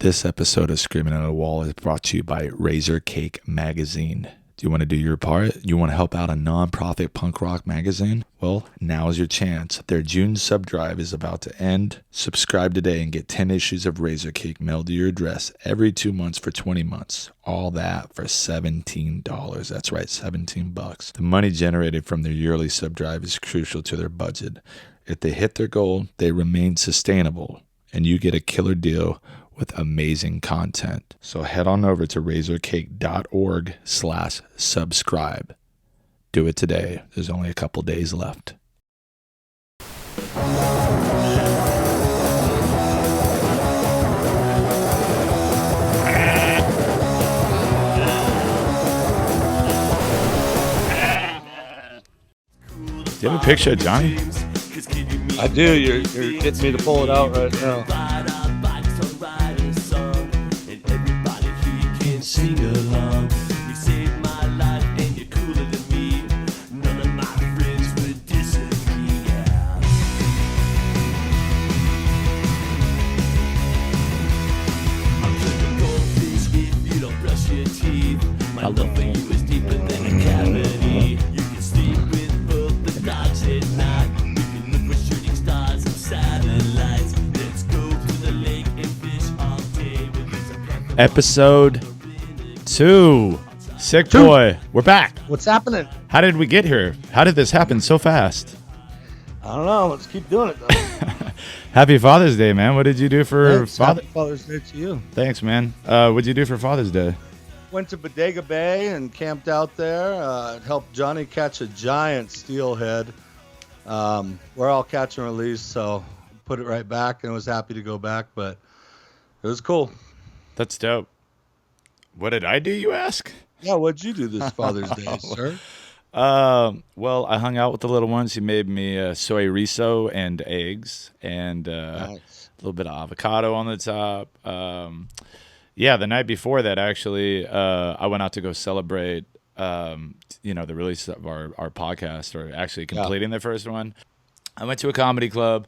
This episode of Screaming at a Wall is brought to you by Razor Cake Magazine. Do you want to do your part? You want to help out a non-profit punk rock magazine? Well, now is your chance. Their June sub drive is about to end. Subscribe today and get 10 issues of Razor Cake mailed to your address every 2 months for 20 months. All that for $17. That's right, $17. The money generated from their yearly sub drive is crucial to their budget. If they hit their goal, they remain sustainable, and you get a killer deal with amazing content. So head on over to razorcake.org/subscribe. Do it today. There's only a couple days left. Do you have a picture of Johnny? I do. You're getting me to pull it out right now. Sing along. You saved my life and you're cooler than me. None of my friends would disagree. Yeah. I'm drinking goldfish if you don't brush your teeth. My love for you is deeper than a cavity. You can sleep with both the dogs at night. We can look for shooting stars and satellites. Let's go to the lake and fish all day. Episode 2. Sickboy. We're back. What's happening? How did we get here? How did this happen so fast? I don't know. Let's keep doing it, though. Happy Father's Day, man. What did you do for Thanks. Happy Father's Day to you. Thanks, man. What'd you do for Father's Day? Went to Bodega Bay and camped out there. Helped Johnny catch a giant steelhead. We're all catch and release, so put it right back and was happy to go back, but it was cool. That's dope. What did I do, you ask? Yeah, what'd you do this Father's Day, sir? Well, I hung out with the little ones. He made me soy riso and eggs and Nice. a little bit of avocado on the top. Yeah, the night before that, actually, I went out to go celebrate, the release of our podcast, or actually completing the first one. I went to a comedy club,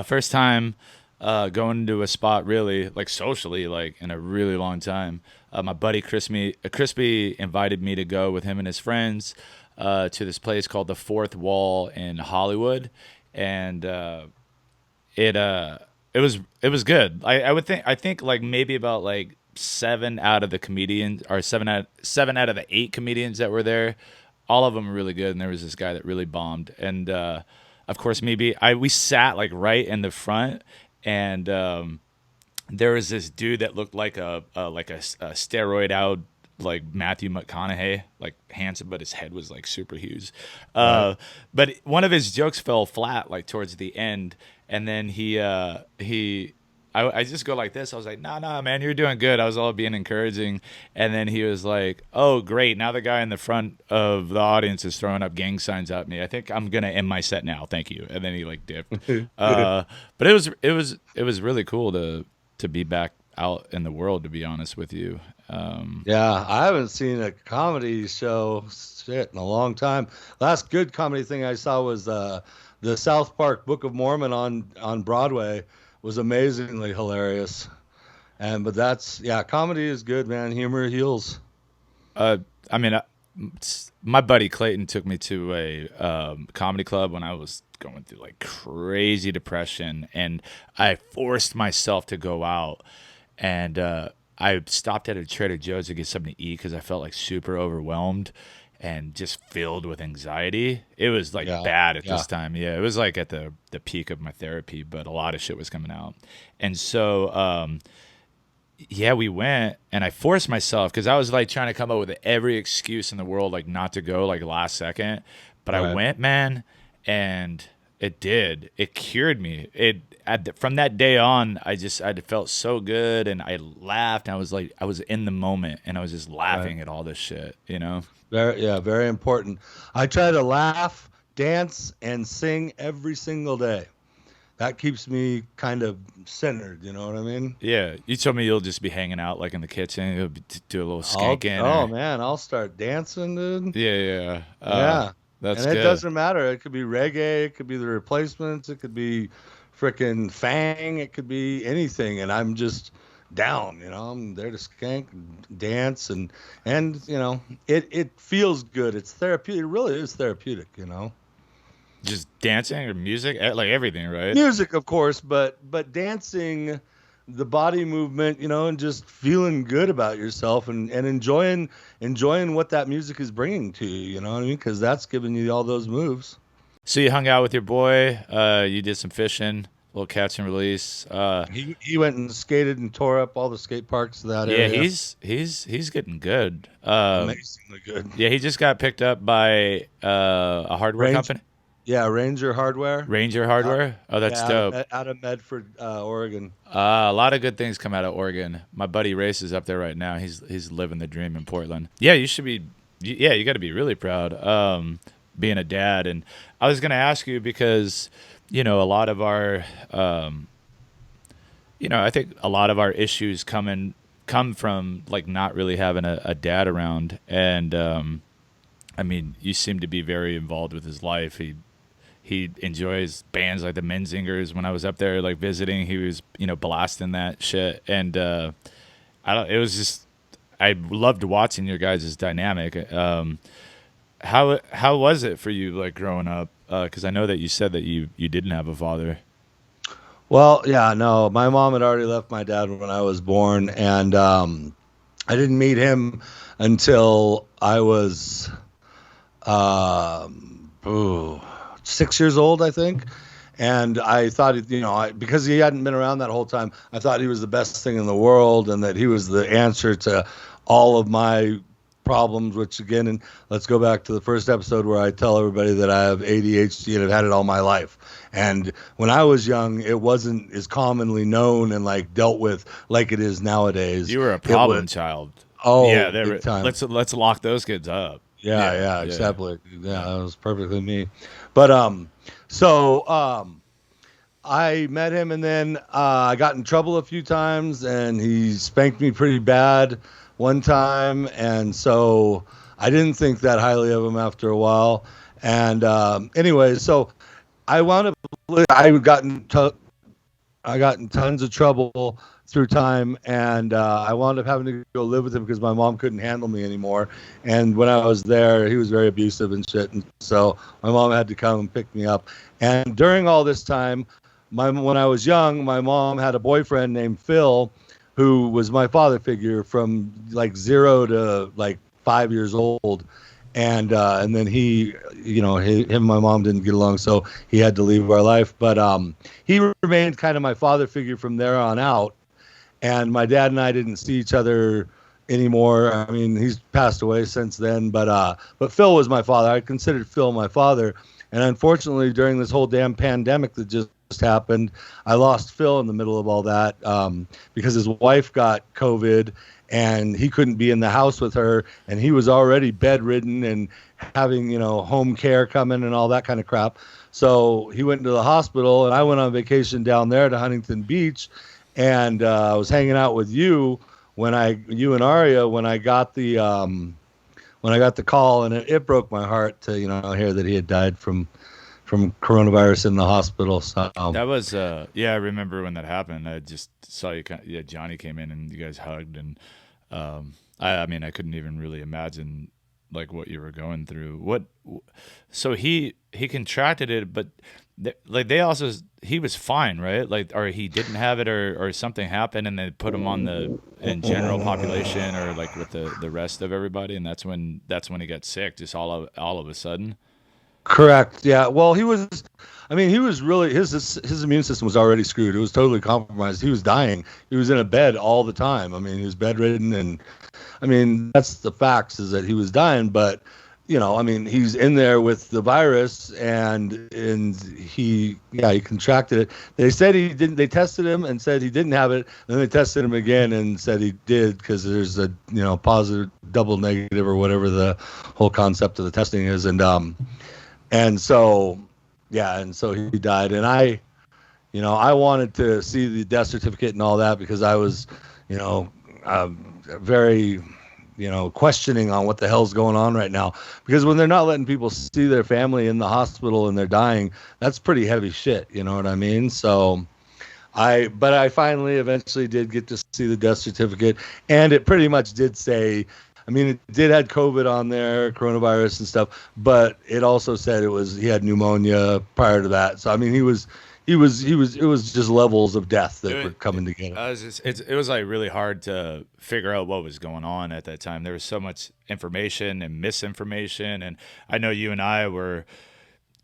first time going to a spot really, like socially, like in a really long time. My buddy Crispy invited me to go with him and his friends to this place called the Fourth Wall in Hollywood, and it was good. I think like maybe about like seven out of the 8 comedians that were there, all of them were really good, and there was this guy that really bombed, and of course we sat like right in the front, and there was this dude that looked like a steroid out, like Matthew McConaughey, like handsome, but his head was like super huge. But one of his jokes fell flat like towards the end, and then I just go like this. I was like, nah, man, you're doing good. I was all being encouraging, and then he was like, oh, great. Now the guy in the front of the audience is throwing up gang signs at me. I think I'm gonna end my set now. Thank you. And then he like dipped. But it was really cool to be back out in the world, to be honest with you. Yeah, I haven't seen a comedy show in a long time. Last good comedy thing I saw was the South Park Book of Mormon on Broadway. Was amazingly hilarious. But comedy is good, man. Humor heals. My buddy Clayton took me to a comedy club when I was going through like crazy depression, and I forced myself to go out, and I stopped at a Trader Joe's to get something to eat because I felt like super overwhelmed and just filled with anxiety. It was like bad at this time. Yeah, it was like at the peak of my therapy, but a lot of shit was coming out. And so, we went, and I forced myself because I was like trying to come up with every excuse in the world, like not to go, like last second. But I went, man, and it cured me. From that day on, I felt so good, and I laughed. And I was like, I was in the moment, and I was just laughing at all this shit, you know? Very important. I try to laugh, dance, and sing every single day. That keeps me kind of centered, you know what I mean? Yeah, you told me you'll just be hanging out like in the kitchen, you'll do a little skanking. Man, I'll start dancing, dude. Yeah. That's and it good. doesn't matter. It could be reggae, it could be the Replacements, it could be frickin' Fang, it could be anything, and I'm just down. I'm there to skank, dance, and it feels good. It's therapeutic. It really is therapeutic. Just dancing or music, like everything, right? Music, of course, but dancing, the body movement, and just feeling good about yourself and enjoying what that music is bringing to you. You know what I mean? Because that's giving you all those moves. So you hung out with your boy. You did some fishing, a little catch and release. He went and skated and tore up all the skate parks of that Yeah, area. he's getting good. Amazingly good. Yeah, he just got picked up by a hardware company. Yeah, Ranger Hardware. Ranger Hardware. Oh, that's dope. Out of Medford, Oregon. A lot of good things come out of Oregon. My buddy Race is up there right now. He's living the dream in Portland. Yeah, you should be. Yeah, you got to be really proud being a dad. And I was gonna ask you because a lot of our I think a lot of our issues come from like not really having a dad around. And I mean, you seem to be very involved with his life. He enjoys bands like the Menzingers. When I was up there, like visiting, he was, blasting that shit. And it was just, I loved watching your guys' dynamic. How was it for you, like growing up? Because I know that you said that you didn't have a father. Well, yeah, no, my mom had already left my dad when I was born, and I didn't meet him until I was 6 years old, I think. And I thought, because he hadn't been around that whole time, I thought he was the best thing in the world and that he was the answer to all of my problems, which again, and let's go back to the first episode where I tell everybody that I have ADHD and have had it all my life. And when I was young, it wasn't as commonly known and like dealt with like it is nowadays. You were a problem child. Oh, yeah, big time. Let's lock those kids up. Yeah, exactly. Yeah, that was perfectly me. But I met him, and then I got in trouble a few times, and he spanked me pretty bad one time, and so I didn't think that highly of him after a while. And anyway, so I wound up. I got in tons of trouble through time, and I wound up having to go live with him because my mom couldn't handle me anymore. And when I was there, he was very abusive and shit, and so my mom had to come and pick me up. And during all this time, when I was young, my mom had a boyfriend named Phil, who was my father figure from like 0 to like 5 years old. And then him and my mom didn't get along, so he had to leave our life. But he remained kind of my father figure from there on out. And my dad and I didn't see each other anymore. I mean, he's passed away since then. But Phil was my father. I considered Phil my father. And unfortunately, during this whole damn pandemic that just happened, I lost Phil in the middle of all that because his wife got COVID. And he couldn't be in the house with her, and he was already bedridden and having, home care coming and all that kind of crap. So he went to the hospital, and I went on vacation down there to Huntington Beach, and I was hanging out with you you and Aria when I got the call, and it broke my heart to hear that he had died from coronavirus in the hospital. So that was I remember when that happened. I just saw you. Johnny came in and you guys hugged, and I mean, I couldn't even really imagine like what you were going through. So he contracted it, but he was fine, right? Like, or he didn't have it, or something happened, and they put him on in general population, or like with the rest of everybody, and that's when he got sick, just all of a sudden. Correct. Yeah. Well, he was really, his immune system was already screwed. It was totally compromised. He was dying. He was in a bed all the time. I mean, he was bedridden, and I mean, that's the facts, is that he was dying, but he's in there with the virus, and he contracted it. They said he didn't. They tested him and said he didn't have it. And then they tested him again and said he did, because there's a positive, double negative, or whatever the whole concept of the testing is, and so he died. And I wanted to see the death certificate and all that, because I was, very, questioning on what the hell's going on right now. Because when they're not letting people see their family in the hospital and they're dying, that's pretty heavy shit. You know what I mean? So But I finally eventually did get to see the death certificate, and it pretty much did say, I mean, it did had COVID on there, coronavirus and stuff, but it also said he had pneumonia prior to that. So I mean, it was just levels of death that were It, coming together. it was like really hard to figure out what was going on at that time. There was so much information and misinformation, and I know you and I were,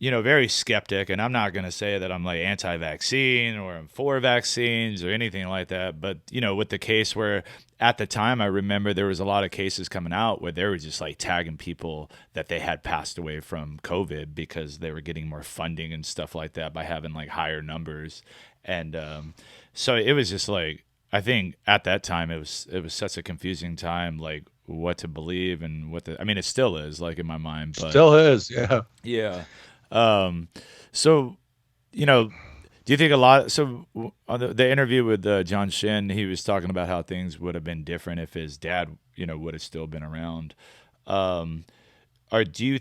very skeptic. And I'm not going to say that I'm like anti-vaccine or I'm for vaccines or anything like that. But with the case where at the time I remember there was a lot of cases coming out where they were just like tagging people that they had passed away from COVID because they were getting more funding and stuff like that by having like higher numbers. And so it was just like, I think at that time it was such a confusing time, like what to believe and I mean, it still is like in my mind, but Still is, yeah. yeah. So, do you think a lot? So, on the interview with John Shin, he was talking about how things would have been different if his dad, would have still been around. Or do you,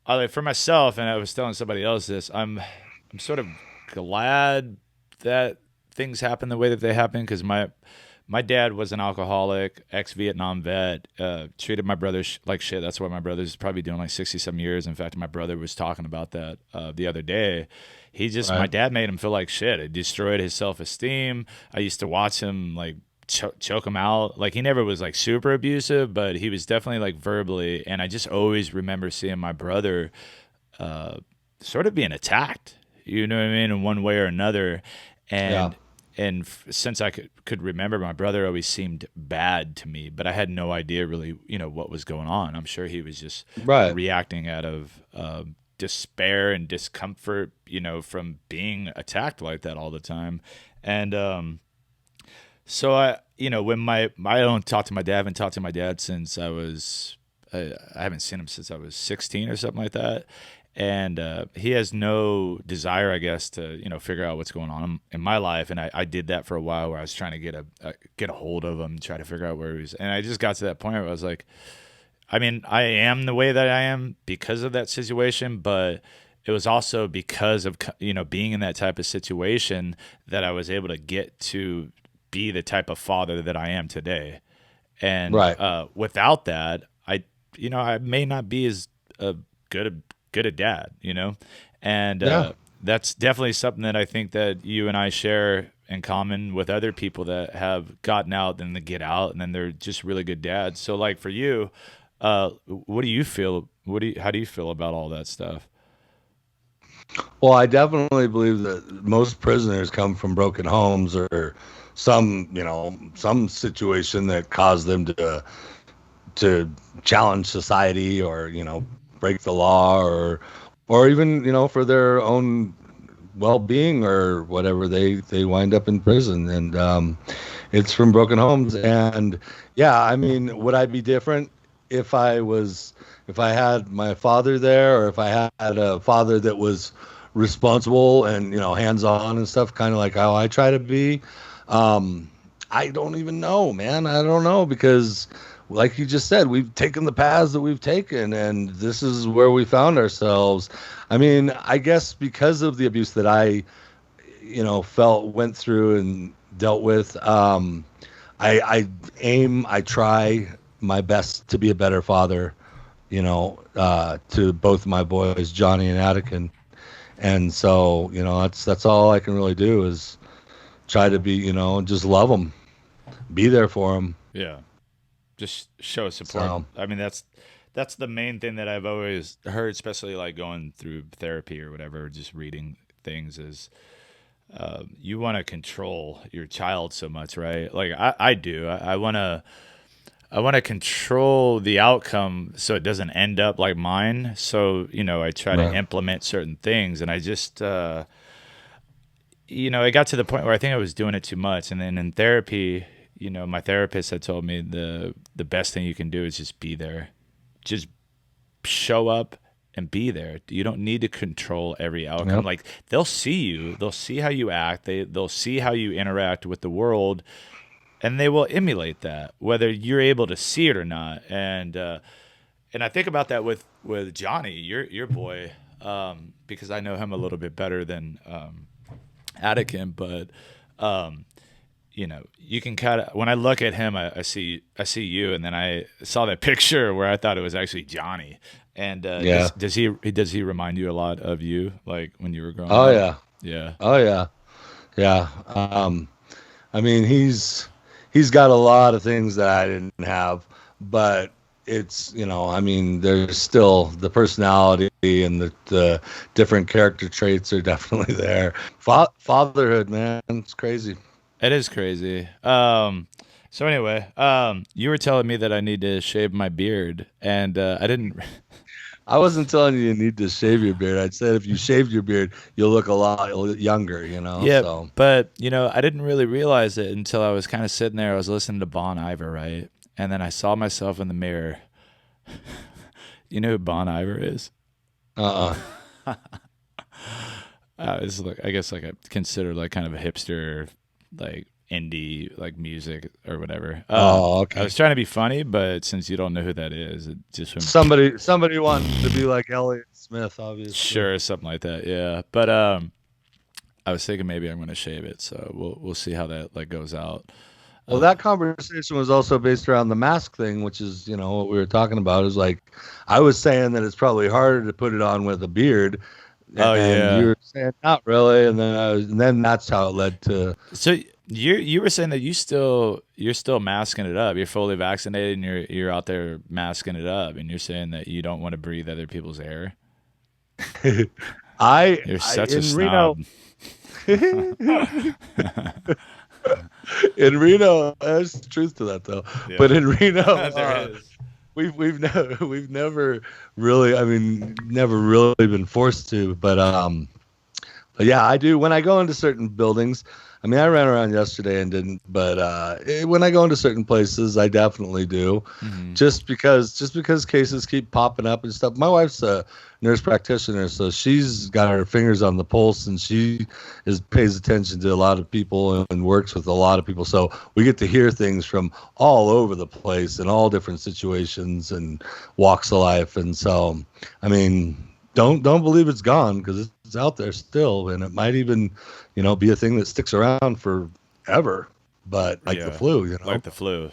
like for myself, and I was telling somebody else this, I'm sort of glad that things happen the way that they happen because my dad was an alcoholic, ex-Vietnam vet, treated my brother like shit. That's why my brother's probably doing like 60-some years. In fact, my brother was talking about that the other day. My dad made him feel like shit. It destroyed his self-esteem. I used to watch him like choke him out. Like he never was like super abusive, but he was definitely like verbally. And I just always remember seeing my brother sort of being attacked, you know what I mean, in one way or another. And Yeah. Since I could remember, my brother always seemed bad to me, but I had no idea really, what was going on. I'm sure he was just Right. reacting out of despair and discomfort, from being attacked like that all the time. And so when I don't talk to my dad, I haven't talked to my dad since I haven't seen him since I was 16 or something like that. And he has no desire, I guess, to figure out what's going on in my life. And I did that for a while, where I was trying to get a hold of him, try to figure out where he was. And I just got to that point where I was like, I mean, I am the way that I am because of that situation, but it was also because of being in that type of situation that I was able to get to be the type of father that I am today. And Right. without that, I may not be as good a good a dad, and Yeah. that's definitely something that I think that you and I share in common with other people that have gotten out and they get out and then they're just really good dads. So like for you, what do you feel? How do you feel about all that stuff? Well, I definitely believe that most prisoners come from broken homes or some situation that caused them to challenge society or break the law or even for their own well-being or whatever they wind up in prison, and it's from broken homes. And yeah, I mean, would I be different if I had my father there, or if I had a father that was responsible and hands-on and stuff, kind of like how I try to be? I don't even know, man. I don't know, because like you just said, we've taken the paths that we've taken, and this is where we found ourselves. I mean, I guess because of the abuse that I, went through and dealt with, I try my best to be a better father, to both my boys, Johnny and Attican. And so, that's all I can really do is try to be, just love them, be there for them. Yeah, just show support. So, I mean, that's the main thing that I've always heard, especially like going through therapy or whatever, just reading things is you want to control your child so much, right? Like I do. I want to control the outcome so it doesn't end up like mine. So, I try to right. implement certain things, and I just it got to the point where I think I was doing it too much. And then in therapy, my therapist had told me the best thing you can do is just be there. Just show up and be there. You don't need to control every outcome. Yep. Like they'll see you, they'll see how you act, they'll see how you interact with the world, and they will emulate that, whether you're able to see it or not. And I think about that with Johnny, your boy, because I know him a little bit better than Anakin, but you can kind of, when I look at him, I see you, and then I saw that picture where I thought it was actually Johnny. And does he remind you a lot of you, like when you were growing Oh up? yeah. Yeah. Oh yeah. Yeah. I mean, he's got a lot of things that I didn't have, but it's, I mean, there's still the personality and the different character traits are definitely there. Fatherhood, man, it's crazy. It is crazy. So anyway, you were telling me that I need to shave my beard, and I didn't. I wasn't telling you need to shave your beard. I said if you shaved your beard, you'll look a lot younger, Yeah, So but I didn't really realize it until I was kind of sitting there. I was listening to Bon Iver, right? And then I saw myself in the mirror. You know who Bon Iver is? It's like, I guess, like I consider like kind of a hipster, like indie, like music or whatever. Okay. I was trying to be funny, but since you don't know who that is, it just went, somebody wants to be like Elliott Smith, obviously. sure, something like that. Yeah, but I was thinking maybe I'm going to shave it, so we'll see how that like goes out. Well, that conversation was also based around the mask thing, which is, what we were talking about. Is like, I was saying that it's probably harder to put it on with a beard. Oh, and yeah. you were saying not really, and then that's how it led to. So you were saying that you're still masking it up. You're fully vaccinated and you're out there masking it up, and you're saying that you don't want to breathe other people's air. You're such a snob. In Reno, there's truth to that though. Yeah. But in Reno, There is. we've never really, I mean, never really been forced to. But yeah, I do when I go into certain buildings. I mean, I ran around yesterday and didn't, but when I go into certain places, I definitely do. Mm-hmm. Just because cases keep popping up and stuff. My wife's a nurse practitioner, so she's got her fingers on the pulse, and she pays attention to a lot of people and works with a lot of people. So we get to hear things from all over the place in all different situations and walks of life. And so, I mean, don't believe it's gone, because it's out there still, and it might even, be a thing that sticks around forever. But like the flu, Like the flu.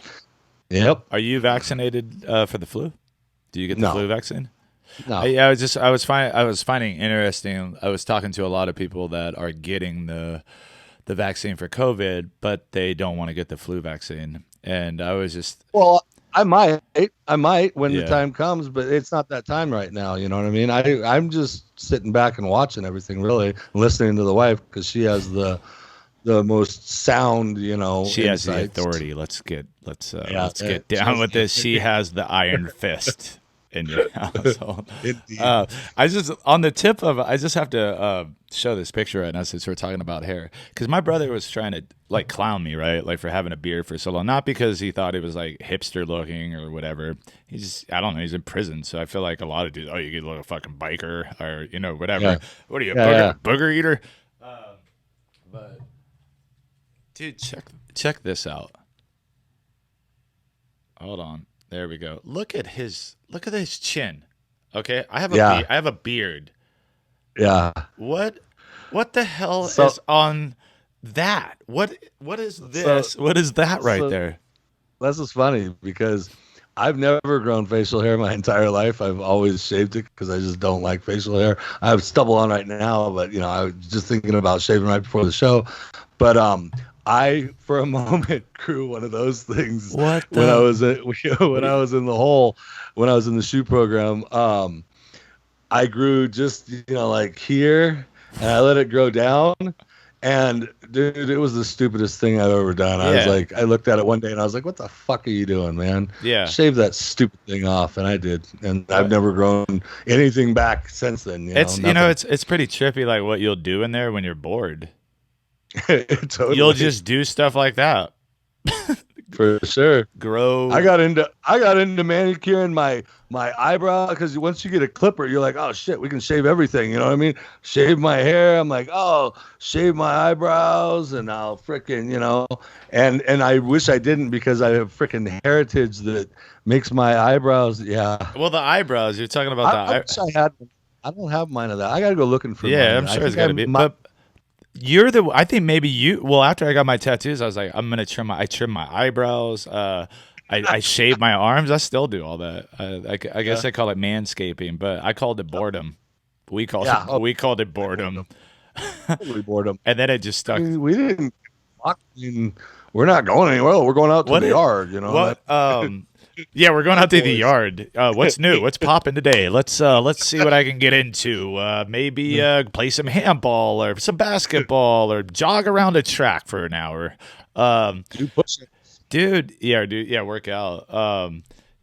Yep. Are you vaccinated for the flu? Do you get the flu vaccine? No. I was finding interesting. I was talking to a lot of people that are getting the vaccine for COVID, but they don't want to get the flu vaccine. And I was just, Well, I might when Yeah. the time comes, but it's not that time right now. You know what I mean? I'm just sitting back and watching everything, really, listening to the wife, because she has the most sound, she has the insights. authority. Let's get she down has with the- this. She has the iron fist in your household. Indeed. I just on the tip of I just have to show this picture right now since we're talking about hair, because my brother was trying to like clown me, right, like for having a beard for so long, not because he thought it was like hipster looking or whatever. I don't know, he's in prison, so I feel like a lot of dudes, you could look a fucking biker or whatever. Yeah. What are you, Yeah, booger eater? But dude, check this out. Hold on. There we go. Look at his chin. Okay, I have a beard. Yeah. What the hell So- is on that? What is this? What is that right so- there? This is funny because I've never grown facial hair my entire life. I've always shaved it because I just don't like facial hair. I have stubble on right now, but I was just thinking about shaving right before the show. But I, for a moment, grew one of those things What when I was when I was in the hole, when I was in the shoe program. I grew just like here, and I let it grow down. And dude, it was the stupidest thing I've ever done. I was Yeah. like, I looked at it one day and I was like, what the fuck are you doing, man? Yeah. Shave that stupid thing off. And I did. And I've never grown anything back since then. It's nothing. it's pretty trippy, like what you'll do in there when you're bored. Totally. You'll just do stuff like that. for sure. Grow. I got into manicuring my eyebrow, because once you get a clipper, you're like, oh shit, we can shave everything. You know what I mean? Shave my hair. I'm like, oh, shave my eyebrows, and I'll frickin', and I wish I didn't, because I have frickin' heritage that makes my eyebrows. Yeah. Well, the eyebrows. You're talking about I wish I had. I don't have mine of that. I gotta go looking for. Yeah, mine. I'm I sure it's think got to be. might- But I think maybe you. Well, after I got my tattoos, I was like, I'm gonna I trim my eyebrows. I shave my arms. I still do all that. I guess I call it manscaping, but I called it boredom. Yeah, oh, We called it boredom, totally boredom. and then it just I stuck. mean, we didn't. I mean, we're not going anywhere. We're going out to What the it- yard. You know. What? Yeah, we're going out to the Boys. yard. What's new? What's popping today? Let's see what I can get into. Maybe play some handball or some basketball or jog around a track for an hour. Do push-ups. Dude, yeah, work out.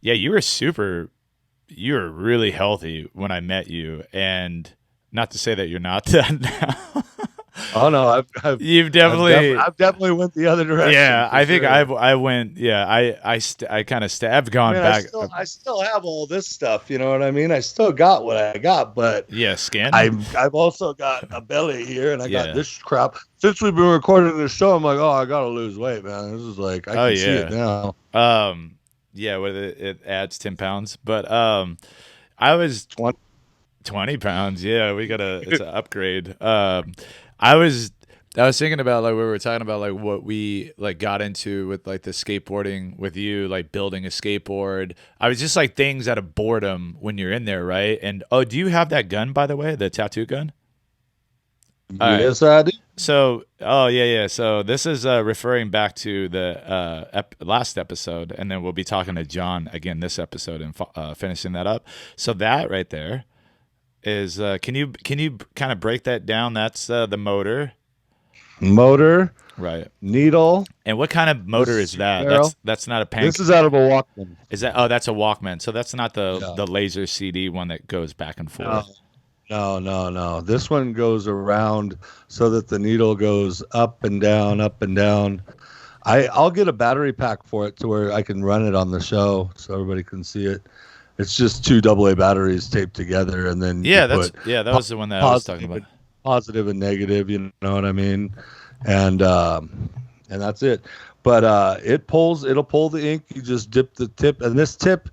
Yeah, you were really healthy when I met you, and not to say that you're not that now. Oh no, You've definitely, I've definitely went the other direction. yeah. for I think sure. I went, yeah. I kind of I've I gone mean, back. I still have all this stuff. You know what I mean? I still got what I got, but Yeah, skin. I've also got a belly here, and I Yeah. got this crap. Since we've been recording this show, I'm like, oh, I gotta lose weight, man. This is like I can see it now. Yeah, it adds 10 pounds, but I was 20 pounds. Yeah, it's an upgrade. I was thinking about like we were talking about like what we like got into with like the skateboarding with you, like building a skateboard. I was just like things out of boredom when you're in there, right? And do you have that gun, by the way, the tattoo gun? All right. Yes, I do. So, yeah. So this is referring back to the last episode, and then we'll be talking to John again this episode and finishing that up. So that right there is can you kind of break that down? That's the motor, Motor, right? needle. And what kind of motor is that? barrel. That's not a pank. This is out of a Walkman. Is that? Oh, that's a Walkman. So that's not the No. the laser CD one that goes back and forth. No. This one goes around so that the needle goes up and down, up and down. I'll get a battery pack for it to where I can run it on the show so everybody can see it. It's just two AA batteries taped together, and then Yeah, you put that was the one that I was talking about. positive and negative. You know what I mean? And that's it. But it'll pull the ink. You just dip the tip, and this tip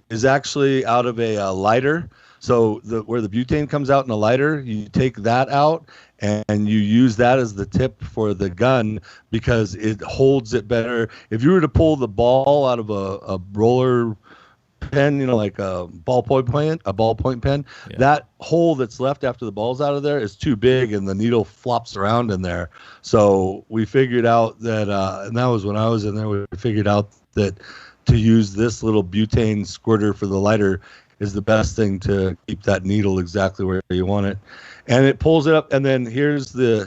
is actually out of a lighter. So where the butane comes out in a lighter, you take that out and you use that as the tip for the gun because it holds it better. If you were to pull the ball out of a roller pen, you know, like a ballpoint pen, Yeah. that hole that's left after the ball's out of there is too big and the needle flops around in there. So we figured out that, and that was when I was in there, we figured out that to use this little butane squirter for the lighter is the best thing to keep that needle exactly where you want it. And it pulls it up, and then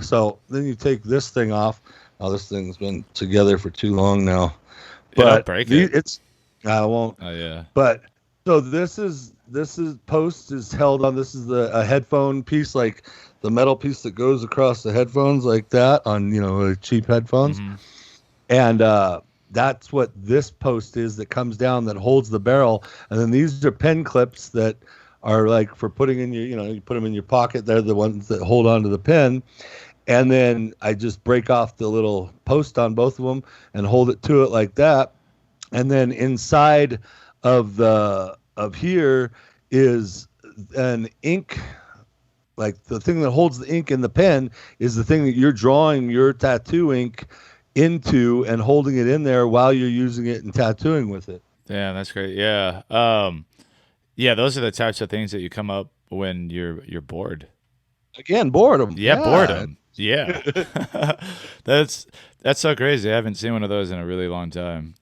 so then you take this thing off. Oh, this thing's been together for too long now. Don't break it. I won't. Oh yeah. But so this is post is held on. This is a headphone piece, like the metal piece that goes across the headphones like that on, you know, cheap headphones. Mhm. And that's what this post is that comes down that holds the barrel. And then these are pen clips that are like for putting in your, you know, you put them in your pocket. They're the ones that hold onto the pen. And then I just break off the little post on both of them and hold it to it like that. And then inside of here is an ink, like the thing that holds the ink in the pen is the thing that you're drawing your tattoo ink into and holding it in there while you're using it and tattooing with it. Yeah, that's great. Yeah. Yeah, those are the types of things that you come up when you're bored. Again, boredom. Yeah, boredom. Yeah. That's so crazy. I haven't seen one of those in a really long time.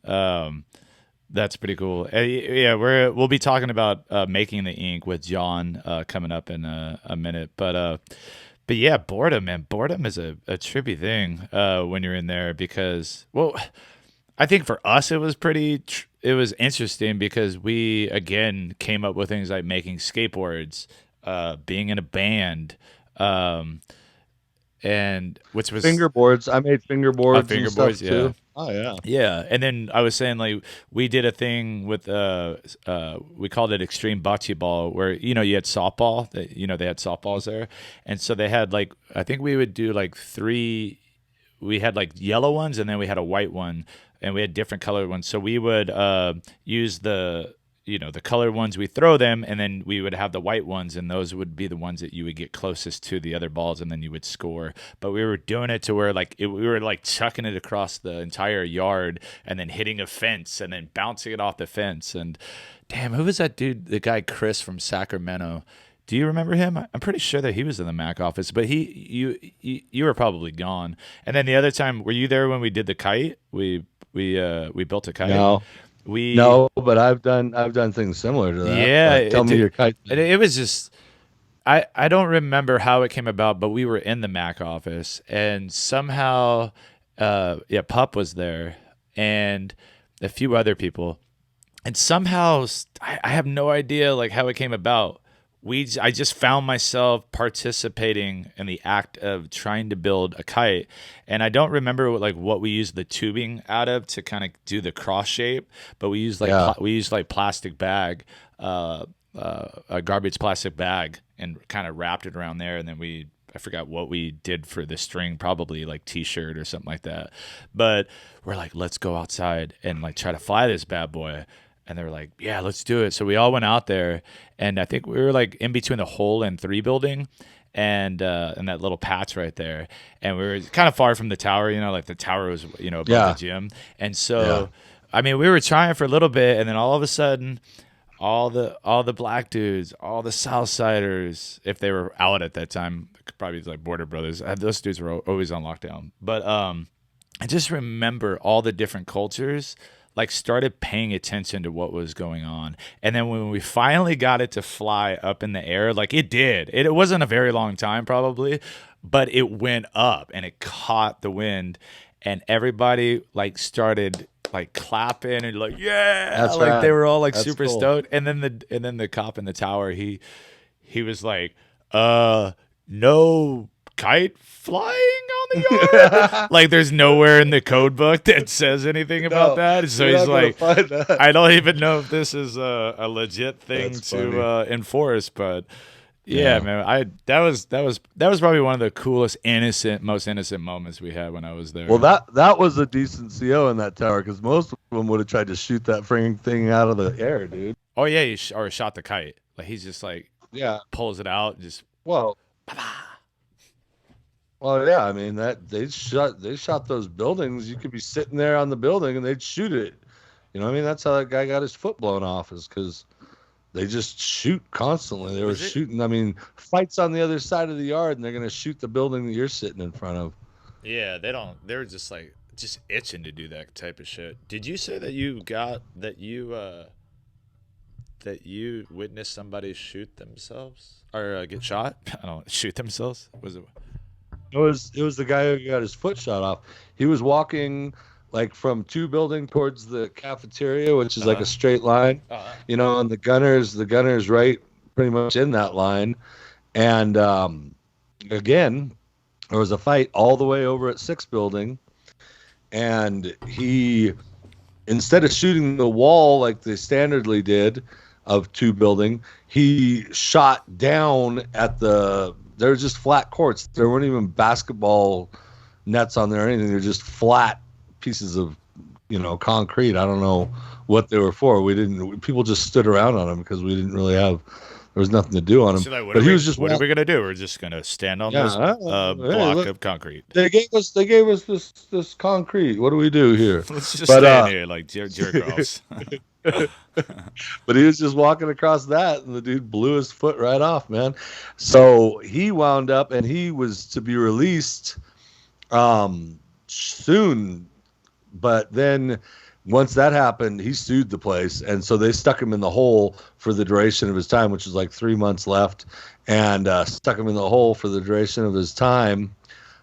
That's pretty cool. Yeah, we'll be talking about making the ink with John coming up in a minute. But yeah, boredom, man. Boredom is a trippy thing when you're in there because, well, I think for us it was it was interesting because we again came up with things like making skateboards, being in a band, and which was fingerboards. I made fingerboards. Fingerboards, and stuff yeah. too. Oh yeah. Yeah, and then I was saying like we did a thing with we called it extreme bocce ball, where you had softball. They had softballs there, and so they had like I think we would do like three. We had like yellow ones, and then we had a white one, and we had different colored ones. So we would use the the colored ones, we throw them, and then we would have the white ones, and those would be the ones that you would get closest to the other balls, and then you would score. But we were doing it to where we were like chucking it across the entire yard, and then hitting a fence, and then bouncing it off the fence. And damn, who was that dude? The guy Chris from Sacramento. Do you remember him? I'm pretty sure that he was in the Mac office, but you were probably gone. And then the other time, were you there when we did the kite? We built a kite. No, but I've done things similar to that. Yeah, Tell me your kite. It was just I don't remember how it came about, but we were in the Mac office, and somehow Pup was there and a few other people, and somehow I have no idea like how it came about. I just found myself participating in the act of trying to build a kite, and I don't remember what we used the tubing out of to kind of do the cross shape, but we used plastic bag, a garbage plastic bag, and kind of wrapped it around there, and then I forgot what we did for the string, probably like t-shirt or something like that. But we're like, let's go outside and like try to fly this bad boy. And they were like, yeah, let's do it. So we all went out there, and I think we were like in between the hole and 3 building and that little patch right there. And we were kind of far from the tower, like the tower was, above the gym. And so, I mean, we were trying for a little bit, and then all of a sudden, all the black dudes, all the Southsiders, if they were out at that time, probably like Border Brothers, those dudes were always on lockdown. But I just remember all the different cultures like started paying attention to what was going on. And then when we finally got it to fly up in the air, like it did. It wasn't a very long time probably, but it went up and it caught the wind, and everybody like started like clapping and like, yeah, That's like right. they were all like That's super cool. stoked. And then the cop in the tower, he was like, no kite flying on the yard. Like there's nowhere in the code book that says anything about that. So he's like, I don't even know if this is a legit thing to enforce, but yeah, man, that was probably one of the coolest most innocent moments we had when I was there. Well, that was a decent CO in that tower, because most of them would have tried to shoot that freaking thing out of the air, dude. Oh yeah, he shot the kite. Like he's just like pulls it out, and just Well, yeah. I mean that they shot those buildings. You could be sitting there on the building and they'd shoot it. You know what I mean? That's how that guy got his foot blown off, is because they just shoot constantly. They were shooting. I mean, fights on the other side of the yard, and they're gonna shoot the building that you're sitting in front of. Yeah, they don't. They're just like itching to do that type of shit. Did you say that you witnessed somebody shoot themselves or get shot? I don't know, shoot themselves. Was it? It was the guy who got his foot shot off. He was walking like from 2 building towards the cafeteria, which is like a straight line, and the gunner's right pretty much in that line. And again, there was a fight all the way over at 6 building, and he, instead of shooting the wall like they standardly did of 2 building, he shot down at there were just flat courts. There weren't even basketball nets on there or anything. They're just flat pieces of, concrete. I don't know what they were for. People just stood around on them because we didn't really there was nothing to do on them. So like, but he was just, what are we going to do? We're just going to stand on this block of concrete. They gave us this concrete. What do we do here? Let's just stand here like jerk-offs. But he was just walking across that, and the dude blew his foot right off, man. So he wound up, and he was to be released soon. But then once that happened, he sued the place, and so they stuck him in the hole for the duration of his time, which was like 3 months left, and stuck him in the hole for the duration of his time.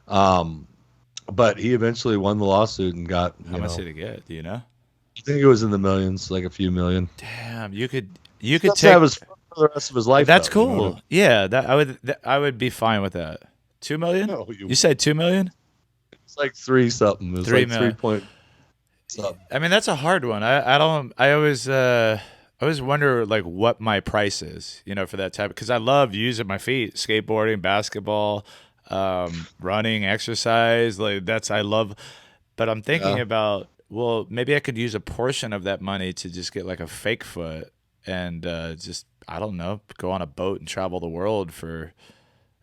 But he eventually won the lawsuit and got, How much did he get? Do you know? I think it was in the millions, like a few million. Damn, you could That's take have his fun for the rest of his life. That's though, cool. Yeah, I would be fine with that. 2 million? No, you said 2 million? It's like 3 something. It was 3 like million. 3 point something. I mean, that's a hard one. I always wonder like what my price is, for that type, because I love using my feet, skateboarding, basketball, running, exercise. Like I love, but I'm thinking about, well, maybe I could use a portion of that money to just get like a fake foot and just I don't know, go on a boat and travel the world for.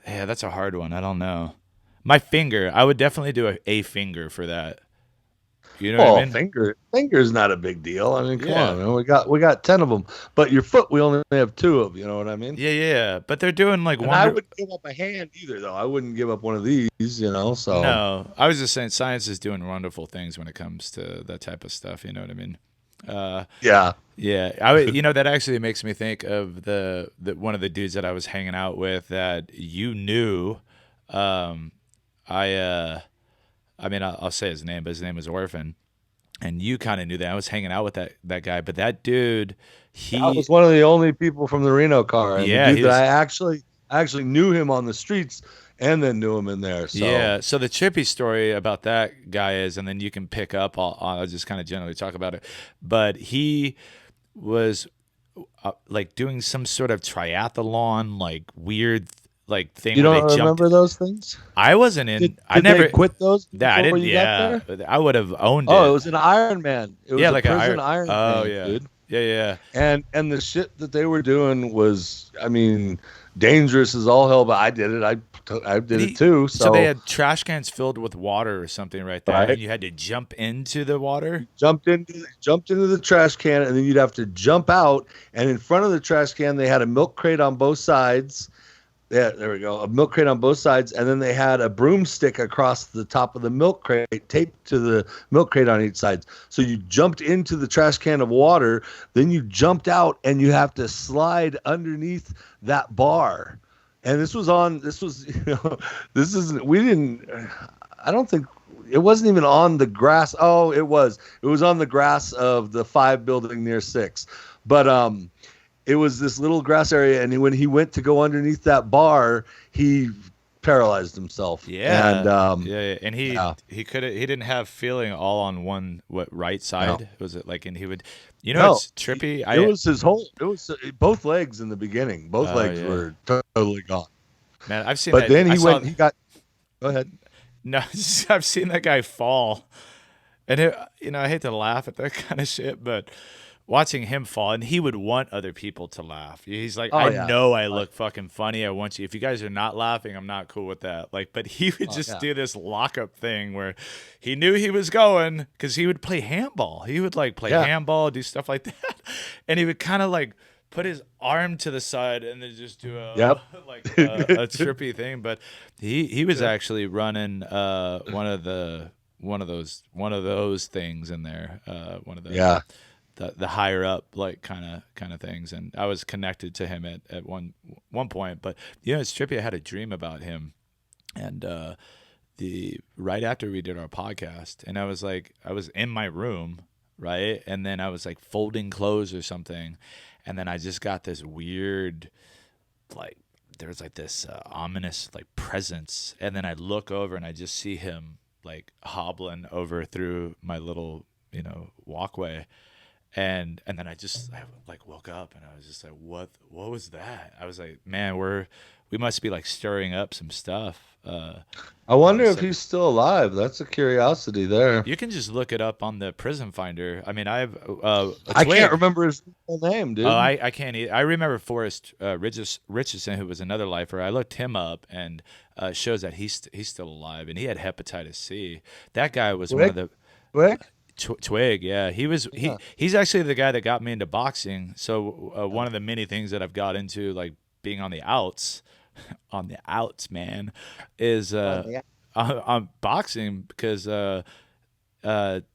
Yeah, that's a hard one. I don't know. My finger, I would definitely do a finger for that. You know what I Well, mean? finger's not a big deal. I mean, come Yeah. on, man. We got 10 of them, but your foot we only have 2 of. You know what I mean? Yeah, yeah. But they're doing like And I wonder. wouldn't give up a hand either, though. I wouldn't give up one of these. So No, I was just saying science is doing wonderful things when it comes to that type of stuff. You know what I mean? yeah. Yeah, that actually makes me think of the one of the dudes that I was hanging out with that you knew. Um, I mean, I'll say his name, but his name was Orphan, and you kind of knew that. I was hanging out with that guy, but that dude, I was one of the only people from the Reno car, and yeah, the he dude that was. I actually knew him on the streets, and then knew him in there. So Yeah. So the trippy story about that guy is, and then you can pick up. I'll just kind of generally talk about it, but he was like doing some sort of triathlon, like weird, like thing you where don't they jumped. remember those things? I wasn't in. Did, I did never. they quit those That I before didn't. you got Yeah, there? I would have owned Oh, it it. was an Iron Man. It was Yeah, a like a prison iron. Iron Oh Man, yeah, dude. yeah, yeah. And the shit that they were doing was, I mean, dangerous as all hell. But I did it. I did it too. So they So had trash cans filled with water or something right there, and right, you had to jump into the water. jumped into the trash can, and then you'd have to jump out. And in front of the trash can, they had a milk crate on both sides. Yeah, there we go. A milk crate on both sides, and then they had a broomstick across the top of the milk crate, taped to the milk crate on each side. So you jumped into the trash can of water, then you jumped out, and you have to slide underneath that bar. And this was, this isn't. We didn't. I don't think it wasn't even on the grass. Oh, it was. It was on the grass of the 5 building near 6, but it was this little grass area, and when he went to go underneath that bar, he paralyzed himself. Yeah, And yeah, and yeah, he didn't have feeling all on one right side. no, Was it like? And he would, no, it's trippy. it was his whole. It was both legs in the beginning. Both Oh legs yeah, were totally gone. man, I've seen But that. then I he saw. went. He got. Go ahead. No, I've seen that guy fall, and I hate to laugh at that kind of shit, but watching him fall, and he would want other people to laugh. He's like, Oh I yeah. know I look fucking funny. I want you. If you guys are not laughing, I'm not cool with that. Like, but he would Oh just yeah. do this lockup thing where he knew he was going because he would play handball. He would like play Yeah. handball, do stuff like that, and he would kind of like put his arm to the side and then just do a Yep. like a trippy thing. But he was actually running one of those things in there. One of the Yeah. the higher up like kind of things, and I was connected to him at one point. But it's trippy. I had a dream about him, and the right after we did our podcast, and I was in my room, right, and then I was like folding clothes or something, and then I just got this weird like there was like this ominous like presence, and then I look over and I just see him like hobbling over through my little walkway. And then I like woke up and I was just like, what was that? I was like, man, we must be like stirring up some stuff. I wonder if So he's still alive. That's a curiosity there. you can just look it up on the Prison Finder. I mean, I've I Twig. can't remember his full name, dude. Oh, I can't either. I remember Forrest Richardson, who was another lifer. I looked him up, and shows that he's still alive, and he had hepatitis C. That guy was one of Twig? the Quick? Twig, yeah, Yeah. he's actually the guy that got me into boxing. So one of the many things that I've got into, like being on the outs, man, is on boxing because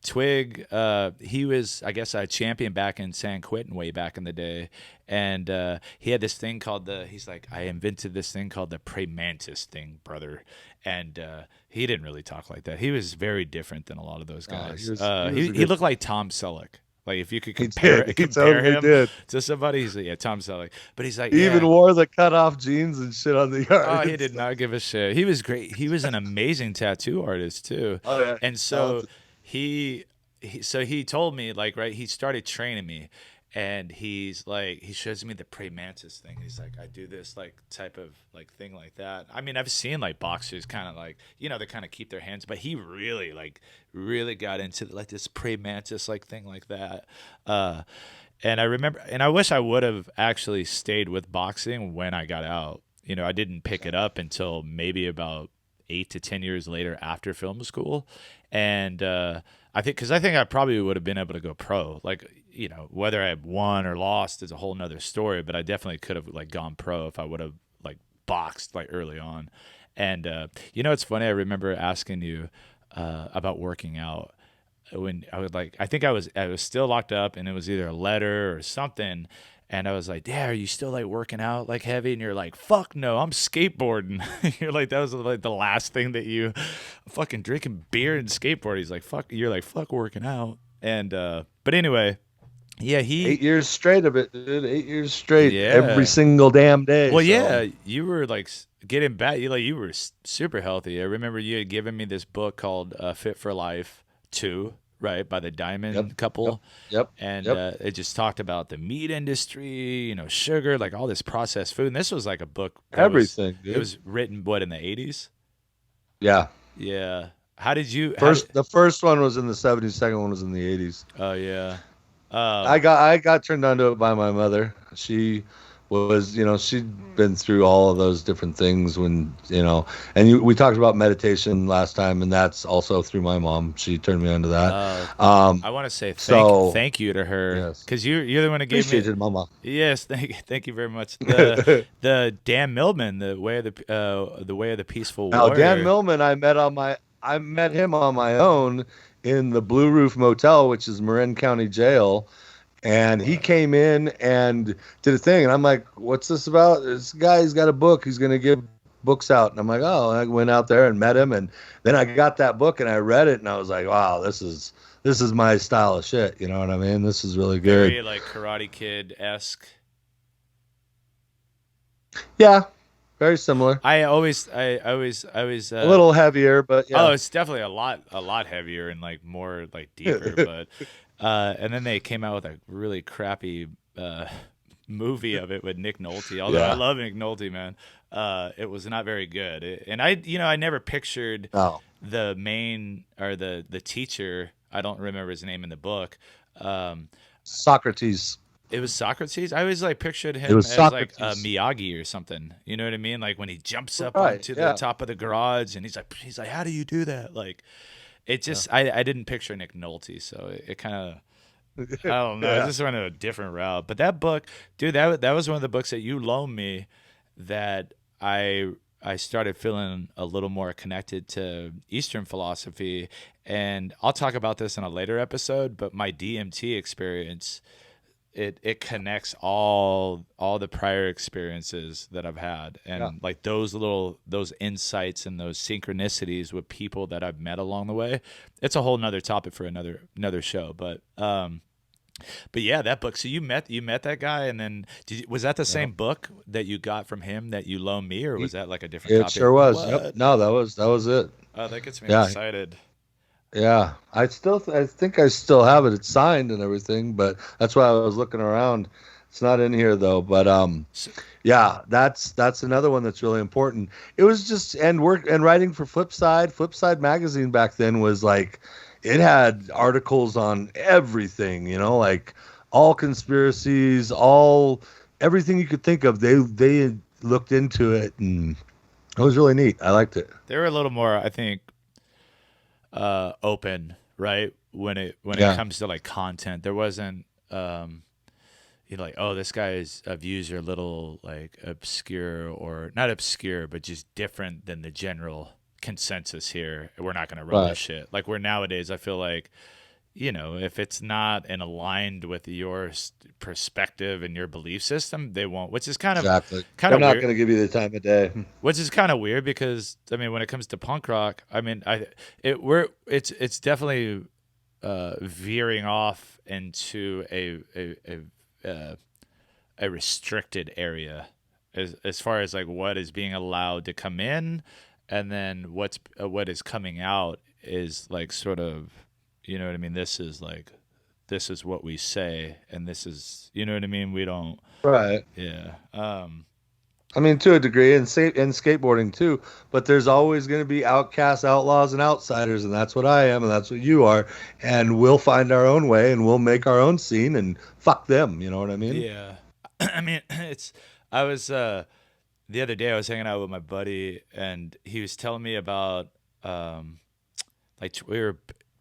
Twig, he was, I guess, a champion back in San Quentin way back in the day, and he had this thing called he's like, I invented this thing called the Prey Mantis thing, brother, and he didn't really talk like that. He was very different than a lot of those guys. he was He a good- looked like Tom Selleck. Like if you could He compare did. He totally him did. to somebody, he's like, yeah, Tom Selleck. But he's like, He even yeah. wore the cutoff jeans and shit on the yard. Oh, he did not give a shit. He was great. He was an amazing tattoo artist too. Oh yeah. And so he told me, like, right, he started training me, and he's like, he shows me the Prey Mantis thing. He's like, I do this like type of like thing like that. I mean, I've seen like boxers kind of like, they kind of keep their hands, but he really got into like this Prey Mantis like thing like that. And I remember, and I wish I would have actually stayed with boxing when I got out. You know, I didn't pick it up until maybe about 8 to 10 years later after film school. And because I think I probably would have been able to go pro. Like, you know, whether I won or lost is a whole nother story, but I definitely could have like gone pro if I would have like boxed like early on. And you know, it's funny. I remember asking you about working out when I would like. I think I was still locked up, and it was either a letter or something. And I was like, "Yeah, are you still like working out like heavy?" And you're like, "Fuck no, I'm skateboarding." You're like, that was like the last thing that you fucking drinking beer and skateboarding. He's like, "Fuck," you're like, "Fuck working out." And but anyway, yeah, 8 years straight of it, dude. 8 years straight, every yeah. single damn day. Well, So yeah, you were like getting back. You were super healthy. I remember you had given me this book called "Fit for Life 2," right, by the Diamond yep, couple, and yep. it just talked about the meat industry, you know, sugar, like all this processed food. And this was like a book that Everything, dude. it was written what in the 80s? Yeah. Yeah. How did you? The first one was in the 70s, second one was in the 80s. Oh yeah. I got turned onto it by my mother. She was, she'd been through all of those different things when, we talked about meditation last time, and that's also through my mom. She turned me onto that. I want to say thank you to her, because you're the one who gave Appreciate me. it, Mama. Yes, thank you very much. The Dan Millman, the way of the peaceful Now, warrior. Dan Millman, I met him on my own in the Blue Roof Motel, which is Marin County Jail. And he came in and did a thing. And I'm like, what's this about? This guy's got a book. He's going to give books out. And I'm like, oh, and I went out there and met him. And then I got that book and I read it. And I was like, wow, this is my style of shit. You know what I mean? This is really good. Very like Karate Kid-esque. Yeah. Very similar. I always a little heavier, but yeah. Oh, it's definitely a lot heavier and like more like deeper. But and then they came out with a really crappy movie of it with Nick Nolte. Although I love Nick Nolte, man, it was not very good. And I never pictured the main or the teacher. I don't remember his name in the book. Socrates. It was Socrates. I always like pictured him as Socrates. like a Miyagi or something. You know what I mean? Like when he jumps up onto the top of the garage and he's like, how do you do that? Like, it just I didn't picture Nick Nolte, so it kind of I don't know. It just went a different route. But that book, dude, that was one of the books that you loaned me that I started feeling a little more connected to Eastern philosophy. And I'll talk about this in a later episode. But my DMT experience. It connects all the prior experiences that I've had, and like those insights and those synchronicities with people that I've met along the way. It's a whole nother topic for another show. But yeah, that book. So you met that guy, and then was that the same book that you got from him that you loaned me, or was that like a different copy? It sure was. Yep. No, that was it. Oh, that gets me excited. Yeah, I think I still have it. It's signed and everything, but that's why I was looking around. It's not in here though. But yeah, that's another one that's really important. It was just and writing for Flipside. Flipside magazine back then was like, it had articles on everything. Like all conspiracies, everything you could think of. They looked into it, and it was really neat. I liked it. They were a little more, I think, open, right? When it comes to like content, there wasn't like, oh, this guy's views are a little like obscure, or not obscure, but just different than the general consensus here. We're not going to run this shit. Like where nowadays, I feel like, if it's not aligned with your perspective and your belief system, they won't. Which is kind of I'm not going to give you the time of day. Which is kind of weird because when it comes to punk rock, it's definitely veering off into a restricted area as far as like what is being allowed to come in, and then what is coming out is like sort of. You know what I mean? This is what we say, and this is, you know what I mean? We don't. Right. Yeah. I mean, to a degree, and skateboarding too. But there's always going to be outcasts, outlaws, and outsiders, and that's what I am, and that's what you are. And we'll find our own way, and we'll make our own scene, and fuck them. You know what I mean? Yeah. I mean, I was, the other day I was hanging out with my buddy and he was telling me about, like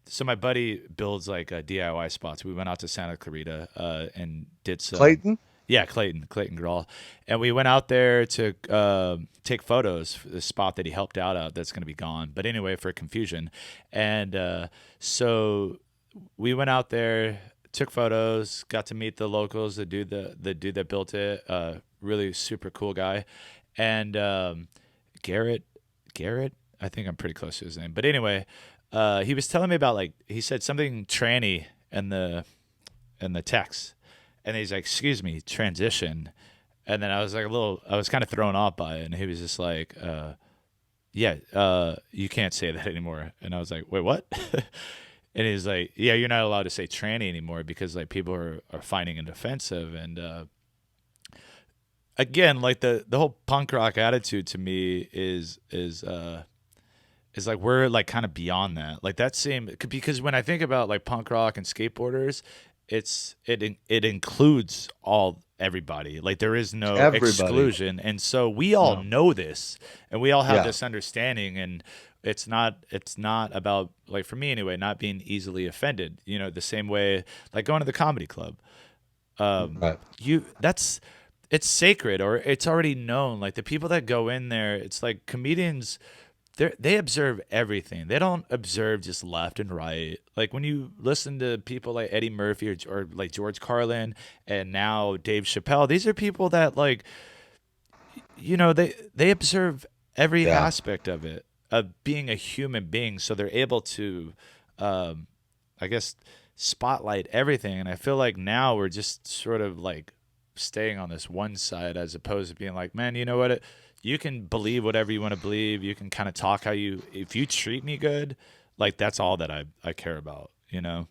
so my buddy builds like DIY spots. We went out to Santa Clarita, and did some, Clayton. yeah, Clayton Grawl. And we went out there to take photos for the spot that he helped out at that's going to be gone. But anyway, for confusion. And so we went out there, took photos, got to meet the locals, the dude that built it, really super cool guy. And Garrett, I think I'm pretty close to his name. But anyway, he was telling me about, like, he said something tranny in the text. And he's like, "Excuse me, transition." And then I was like I was kind of thrown off by it. And he was just like, "Yeah, you can't say that anymore." And I was like, "Wait, what?" And he's like, "Yeah, you're not allowed to say tranny anymore because like people are finding it offensive." And again, like the whole punk rock attitude to me is like we're like kind of beyond that. Like that same, because when I think about like punk rock and skateboarders, it includes everybody. Like there is no Everybody. exclusion, and so we all No. know this, and we all have Yeah. this understanding, and it's not about, like, for me anyway, not being easily offended. You know, the same way like going to the comedy club. Right. It's sacred, or it's already known. Like the people that go in there, it's like comedians. They observe everything. They don't observe just left and right. Like when you listen to people like Eddie Murphy or like George Carlin and now Dave Chappelle, these are people that, like, you know, they observe every Yeah. aspect of it, of being a human being, so they're able to, I guess, spotlight everything. And I feel like now we're just sort of like staying on this one side as opposed to being like, man, you know what? You can believe whatever you want to believe. You can kind of talk if you treat me good, like that's all that I care about, you know?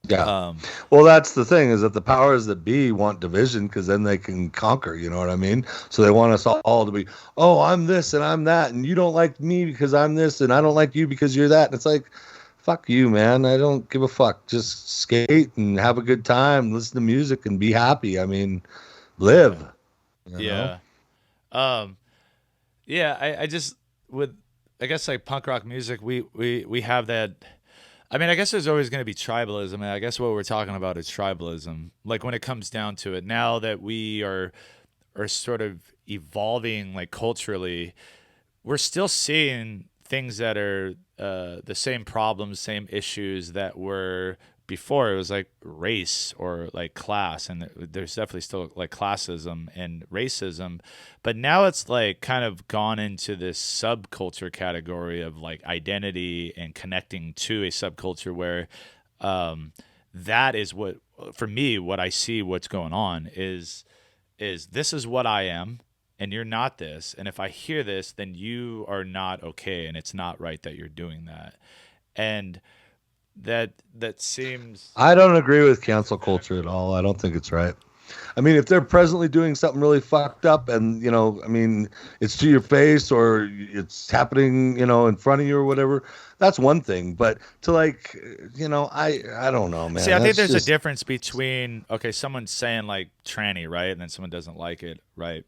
Yeah. Um, Well, that's the thing, is that the powers that be want division because then they can conquer. You know what I mean? So they want us all to be, oh, I'm this and I'm that, and you don't like me because I'm this, and I don't like you because you're that. And it's like, fuck you, man. I don't give a fuck. Just skate and have a good time, listen to music, and be happy. I mean, live. You know? yeah. Yeah, I just I guess like punk rock music, we have that. I mean, I guess there's always going to be tribalism, and I guess what we're talking about is tribalism. Like when it comes down to it, now that we are sort of evolving, like culturally, we're still seeing things that are the same problems, same issues that were before. It was like race or like class, and there's definitely still like classism and racism, but now it's like kind of gone into this subculture category of like identity and connecting to a subculture where that is what, for me, what I see what's going on is this is what I am and you're not this, and if I hear this, then you are not okay, and it's not right that you're doing that. And that seems, I don't agree with cancel culture at all. I don't think it's right. I mean, if they're presently doing something really fucked up and, you know, I mean, it's to your face or it's happening, you know, in front of you or whatever, that's one thing. But to, like, you know, I don't know, man. see, I think That's there's just, a difference between, okay, someone's saying like tranny, right, and then someone doesn't like it, right?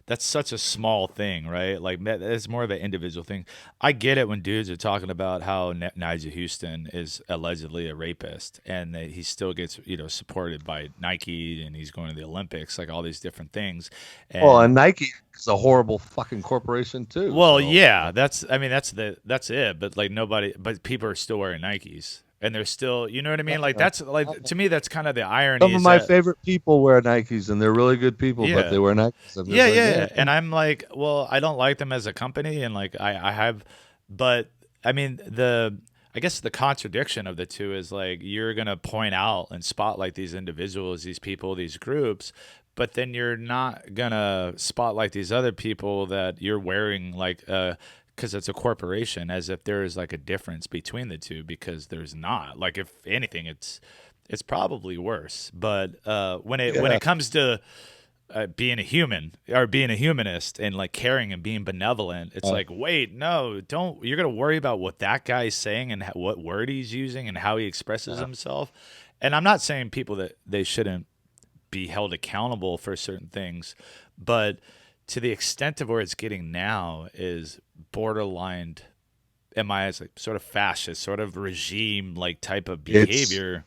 That's such a small thing, right? Like it's more of an individual thing. I get it when dudes are talking about how Nigel Houston is allegedly a rapist, and that he still gets, you know, supported by Nike, and he's going to the Olympics, like all these different things. well, and Nike is a horrible fucking corporation too. Well, so. yeah, that's it. But like but people are still wearing Nikes, and they're still, you know what I mean? Like that's like, to me, that's kind of the irony. Some of is my that, favorite people wear Nikes, and they're really good people, Yeah. but they wear Nikes. I'm just yeah, like, yeah. And I'm like, well, I don't like them as a company, and like I have, but I mean I guess the contradiction of the two is like you're gonna point out and spotlight these individuals, these people, these groups, but then you're not gonna spotlight these other people that you're wearing like because it's a corporation, as if there is like a difference between the two, because there's not. Like if anything, it's probably worse. But when it comes to being a human or being a humanist and like caring and being benevolent. It's like, wait, no, don't. You're gonna worry about what that guy's saying and what word he's using and how he expresses himself. And I'm not saying people that they shouldn't be held accountable for certain things, but to the extent of where it's getting now is borderline, in my eyes, like sort of fascist, sort of regime like type of behavior.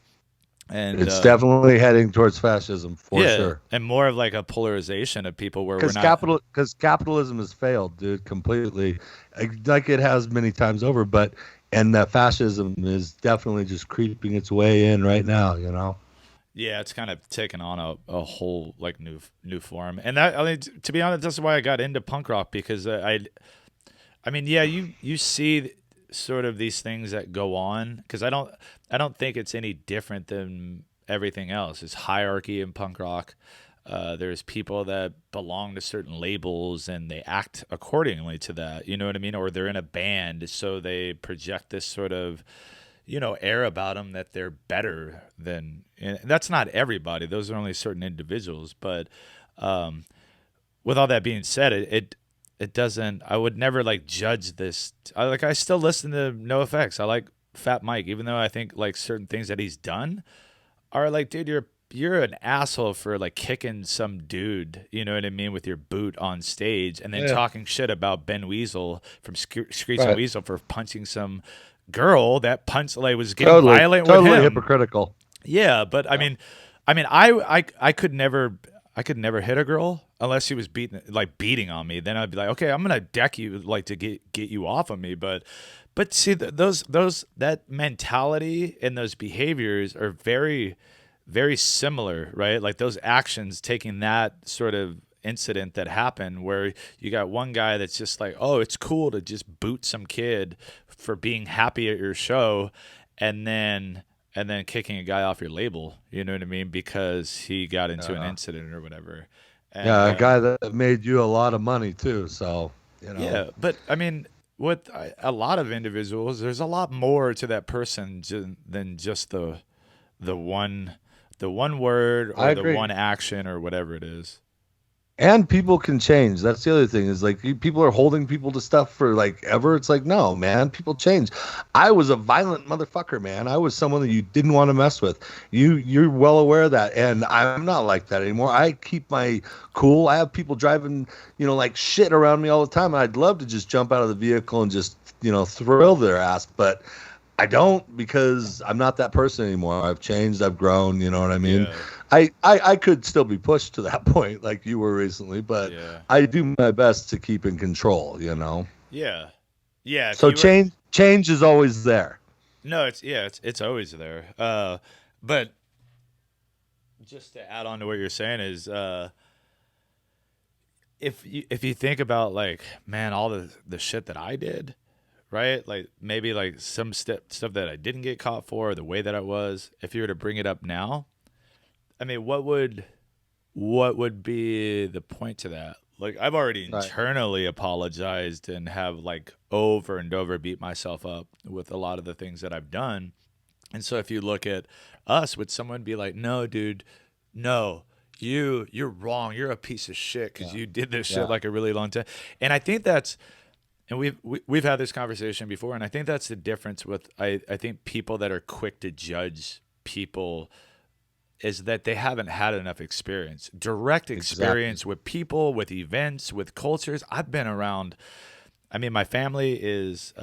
And it's definitely heading towards fascism for sure. And more of like a polarization of people where we're not because capitalism has failed, dude, completely, like it has many times over. And that fascism is definitely just creeping its way in right now. You know. Yeah, it's kind of taken on a whole like new form. And that, I mean, to be honest, that's why I got into punk rock, because I mean, yeah, you see sort of these things that go on, because I don't think it's any different than everything else. It's hierarchy in punk rock. There's people that belong to certain labels and they act accordingly to that. You know what I mean? Or they're in a band, so they project this sort of, air about them that they're better than. And that's not everybody. Those are only certain individuals. But with all that being said, it doesn't. I would never like judge this. I still listen to NoFX. I like Fat Mike, even though I think like certain things that he's done are like, dude, you're an asshole for like kicking some dude, you know what I mean, with your boot on stage, and then talking shit about Ben Weasel from Screeching Weasel for punching some girl that was getting violent with him. Totally hypocritical. Yeah, but I mean, I could never hit a girl unless she was beating on me. Then I'd be like, okay, I'm gonna deck you like to get you off of me. But see, that mentality and those behaviors are very, very similar, right? Like those actions, taking that sort of incident that happened where you got one guy that's just like, oh, it's cool to just boot some kid for being happy at your show, and then kicking a guy off your label, you know what I mean, because he got into an incident or whatever. And, a guy that made you a lot of money too, so Yeah, but I mean, with a lot of individuals, there's a lot more to that person than just the one word or the one action or whatever it is. And people can change. That's the other thing, is like people are holding people to stuff for like ever. It's like, no, man, people change. I was a violent motherfucker, man. I was someone that you didn't want to mess with. You're well aware of that. And I'm not like that anymore. I keep my cool. I have people driving, like shit around me all the time. And I'd love to just jump out of the vehicle and just, thrill their ass. But I don't, because I'm not that person anymore. I've changed. I've grown. You know what I mean? Yeah. I could still be pushed to that point like you were recently, but I do my best to keep in control, Yeah. Yeah. So change is always there. No, it's always there. But just to add on to what you're saying is, if you think about like, man, all the shit that I did, right? Like maybe like some stuff that I didn't get caught for, the way that I was, if you were to bring it up now, I mean, what would be the point to that? Like, I've already internally apologized and have like over and over beat myself up with a lot of the things that I've done. And so if you look at us, would someone be like, no, dude, no, you're wrong. You're a piece of shit because you did this shit like a really long time. And I think that's, and we've had this conversation before, and I think that's the difference with, I think people that are quick to judge people is that they haven't had enough direct experience with people, with events, with cultures. I've been around. I mean, my family is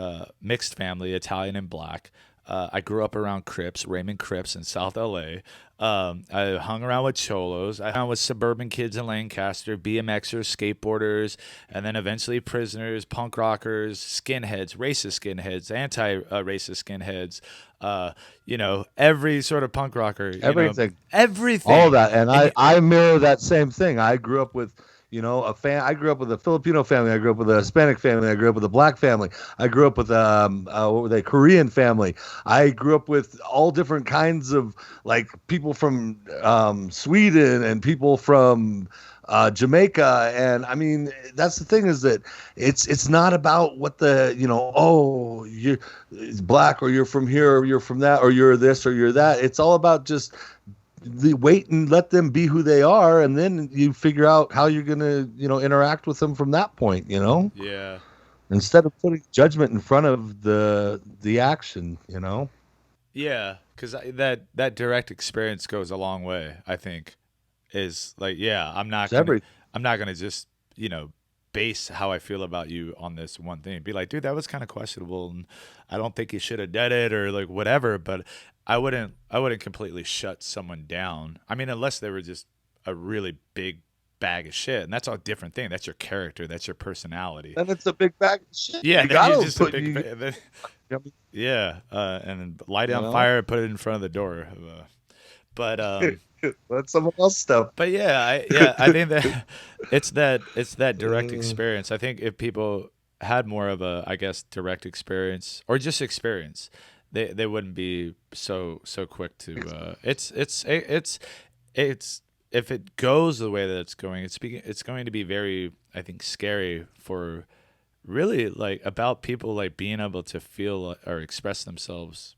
mixed family, Italian and black. I grew up around Crips, Raymond Crips in South LA. I hung around with cholos. I hung with suburban kids in Lancaster, BMXers, skateboarders, and then eventually prisoners, punk rockers, skinheads, racist skinheads, anti-racist skinheads. Every sort of punk rocker. Everything. Everything. All that. And I mirror that same thing. I grew up with, I grew up with a Filipino family. I grew up with a Hispanic family. I grew up with a black family. I grew up with a Korean family. I grew up with all different kinds of like people from Sweden and people from Jamaica. And I mean, that's the thing, is that it's not about what the, you're black or you're from here or you're from that or you're this or you're that. It's all about just wait and let them be who they are, and then you figure out how you're gonna, interact with them from that point. Yeah. Instead of putting judgment in front of the action. Yeah, because that direct experience goes a long way. I think is like, yeah, It's every I'm not gonna just base how I feel about you on this one thing. Be like, dude, that was kind of questionable, and I don't think you should have done it, or like whatever. But I wouldn't completely shut someone down. I mean, unless they were just a really big bag of shit, and that's a different thing. That's your character. That's your personality. Then it's a big bag of shit. Yeah, You then you're gotta just a put big. you, Yeah, and then light it you on know, fire, put it in front of the door. But let someone else stuff. but I think that it's that direct experience. I think if people had more of a, I guess, direct experience or just experience, they wouldn't be so quick to. It's if it goes the way that it's going, it's going to be very, I think, scary for really like about people like being able to feel or express themselves,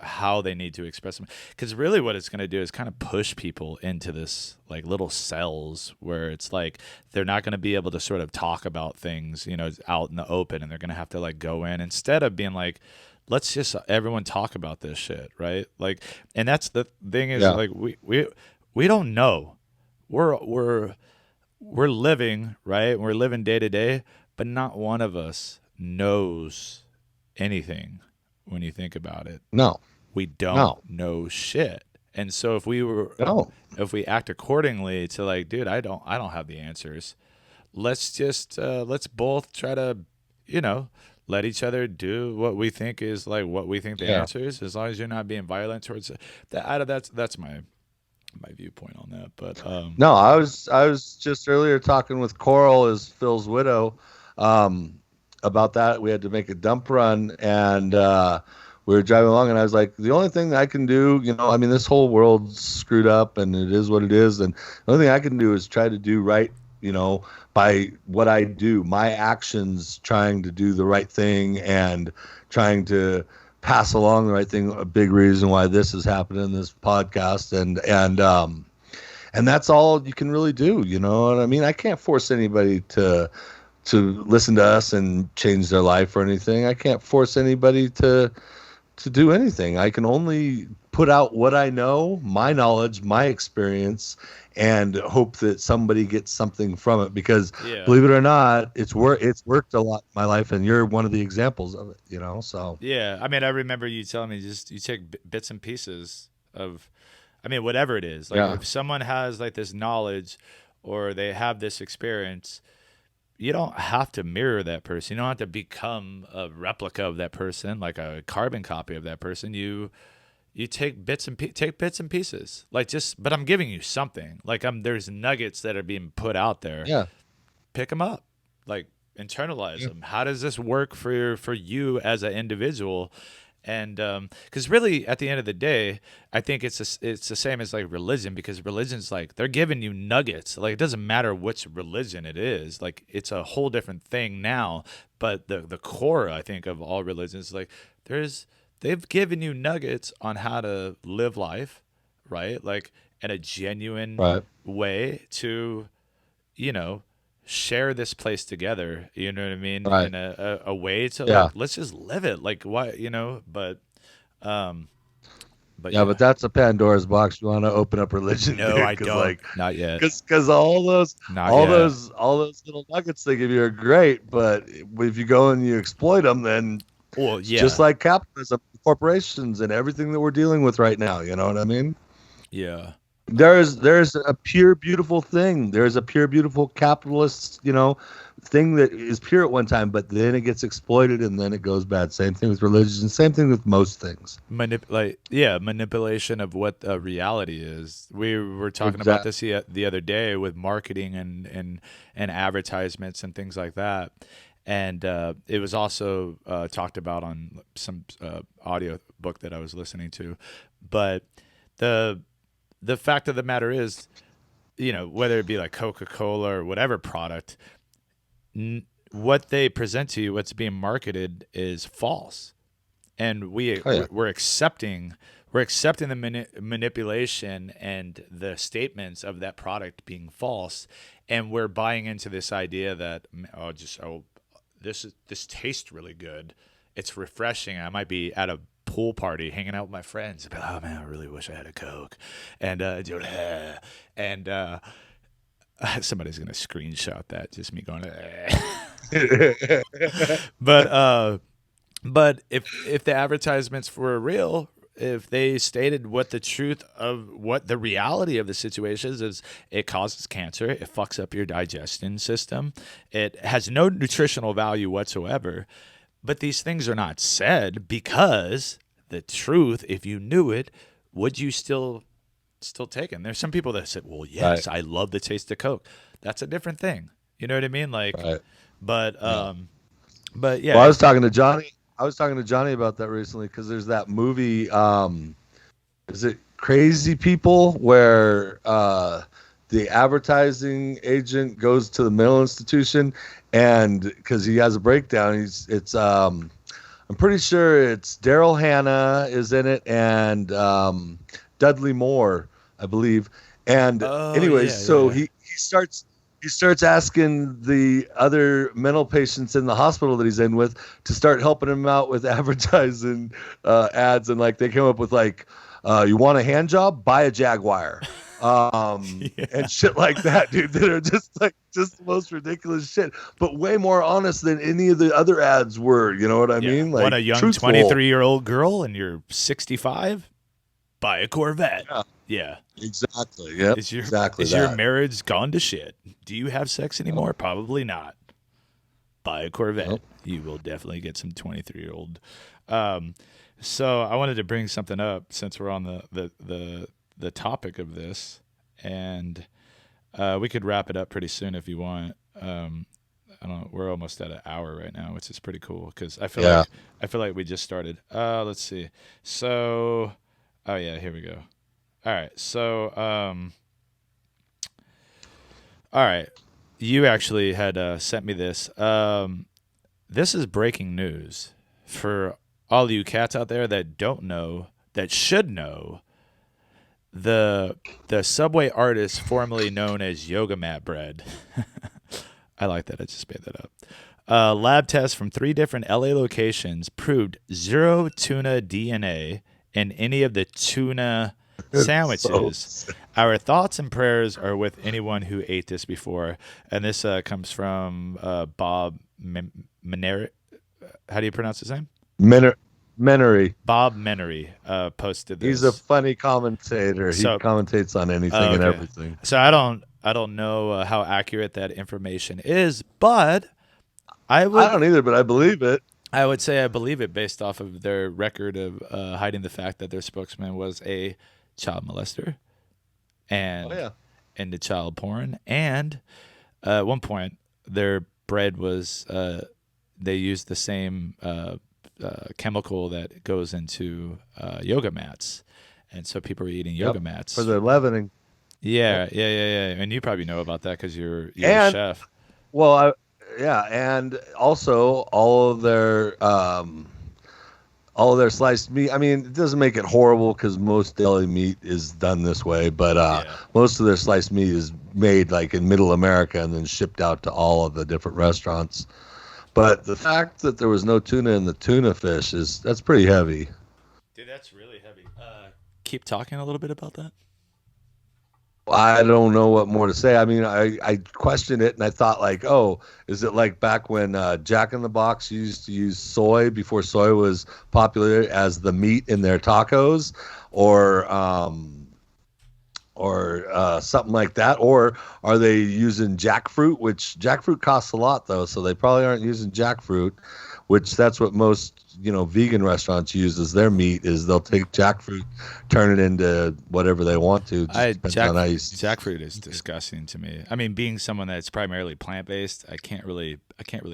how they need to express them, because really what it's going to do is kind of push people into this like little cells where it's like they're not going to be able to sort of talk about things out in the open, and they're going to have to like go in instead of being like, let's just everyone talk about this shit, right? Like, and that's the thing is, Yeah. like we don't know, we're living, right? We're living day to day, but not one of us knows anything when you think about it. No, We don't no, know shit. And so no. if we act accordingly to like, dude, I don't have the answers. Let's both try to, let each other do what we think is like what we think the Yeah. answer is, as long as you're not being violent towards that. That's my viewpoint on that. But No, I was just earlier talking with Coral, as Phil's widow, about that. We had to make a dump run, and we were driving along, and I was like, the only thing I can do, I mean, this whole world's screwed up, and it is what it is, and the only thing I can do is try to do right, by what I do, my actions, trying to do the right thing and trying to pass along the right thing. A big reason why this is happening in this podcast, and that's all you can really do. You know what I mean? I can't force anybody to listen to us and change their life or anything. I can't force anybody to do anything. I can only put out what I know, my knowledge, my experience, and hope that somebody gets something from it. Because yeah. believe it or not, it's worked a lot in my life, and you're one of the examples of it. So Yeah, I mean, I remember you telling me just you take bits and pieces of, I mean, whatever it is. Like Yeah. if someone has like this knowledge or they have this experience, you don't have to mirror that person. You don't have to become a replica of that person, like a carbon copy of that person. You take bits and pieces. Like but I'm giving you something. Like there's nuggets that are being put out there. yeah, Pick them up. Like internalize them. How does this work for you as an individual? And because really, at the end of the day, I think it's the same as like religion, because religion's like they're giving you nuggets. Like it doesn't matter which religion it is. Like it's a whole different thing now. But the core, I think, of all religions, like they've given you nuggets on how to live life, right? Like in a genuine right. way to, share this place together, you know what I mean? Right. In a way to Yeah. like, let's just live it. Like why, but Yeah, but that's a Pandora's box. You want to open up religion? no, dude, I 'cause, don't. Like, Not yet. because all those Not yet. those little nuggets they give you are great, but if you go and you exploit them, then Well, it's yeah. just like capitalism, corporations, and everything that we're dealing with right now. You know what I mean? Yeah. There's a pure, beautiful thing. There's a pure, beautiful capitalist, thing that is pure at one time, but then it gets exploited and then it goes bad. Same thing with religion. Same thing with most things. Manipulation of what reality is. We were talking about this the other day with marketing and advertisements and things like that. And it was also talked about on some audio book that I was listening to. But the fact of the matter is, whether it be like Coca-Cola or whatever product, what they present to you, what's being marketed is false. And we're accepting we're accepting the manipulation and the statements of that product being false, and we're buying into this idea that this tastes really good. It's refreshing. I might be at a pool party hanging out with my friends. Oh man, I really wish I had a Coke, and somebody's gonna screenshot that. Just me going. But if the advertisements were real, if they stated what the truth of what the reality of the situation is it causes cancer, it fucks up your digestion system, it has no nutritional value whatsoever. But these things are not said because the truth, if you knew it, would you still take it? And there's some people that said, well, yes, I love the taste of Coke. That's a different thing. You know what I mean? Like, but yeah. Well, I was talking to Johnny about that recently because there's that movie, is it Crazy People, where the advertising agent goes to the mental institution, and because he has a breakdown, I'm pretty sure it's Daryl Hannah is in it, and Dudley Moore, I believe. And he starts asking the other mental patients in the hospital that he's in with to start helping him out with advertising ads, and like they came up with like, you want a hand job? Buy a Jaguar. And shit like that, dude, that are just the most ridiculous shit, but way more honest than any of the other ads were. You know what I mean? Like, want a young 23-year-old girl and you're 65? Buy a Corvette. Yeah. Exactly. Yeah. Is your marriage gone to shit? Do you have sex anymore? Probably not. Buy a Corvette. Nope. You will definitely get some 23-year-old. So I wanted to bring something up since we're on the topic of this, and we could wrap it up pretty soon if you want. I don't know. We're almost at an hour right now, which is pretty cool because I feel like we just started. Let's see. So, here we go. All right. So, all right. You actually had sent me this. This is breaking news for all you cats out there that don't know, that should know. The Subway artist formerly known as Yoga Mat Bread. I like that. I just made that up. Lab tests from 3 different LA locations proved 0 tuna DNA in any of the tuna sandwiches. Our thoughts and prayers are with anyone who ate this before. And this comes from Bob Menery. How do you pronounce his name? Menery. Bob Menery posted this. He's a funny commentator. He commentates on anything and everything. So I don't know how accurate that information is, but I don't either, but I believe it. I would say I believe it based off of their record of hiding the fact that their spokesman was a child molester and into child porn. And at one point, their bread was they used the same chemical that goes into yoga mats, and so people are eating yoga mats for the leavening. Yeah. And you probably know about that because you're a chef. Well, and also all of their sliced meat. I mean, it doesn't make it horrible because most deli meat is done this way, but most of their sliced meat is made like in Middle America and then shipped out to all of the different restaurants. But the fact that there was no tuna in the tuna fish that's pretty heavy. Dude, that's really heavy. Keep talking a little bit about that. I don't know what more to say. I mean, I questioned it and I thought like, oh, is it like back when Jack in the Box used to use soy before soy was popular as the meat in their tacos, or something like that? Or are they using jackfruit, which jackfruit costs a lot though, so they probably aren't using jackfruit, which that's what most, vegan restaurants use as their meat, is they'll take jackfruit, turn it into whatever they want to. Jackfruit is disgusting to me. I mean, being someone that's primarily plant-based, I can't really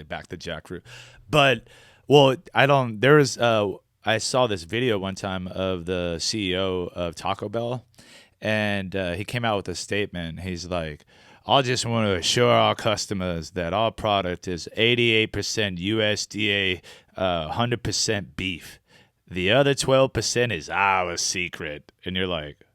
back the jackfruit. But I saw this video one time of the CEO of Taco Bell, and he came out with a statement. He's like, I just want to assure our customers that our product is 88% USDA, 100% beef. The other 12% is our secret. And you're like,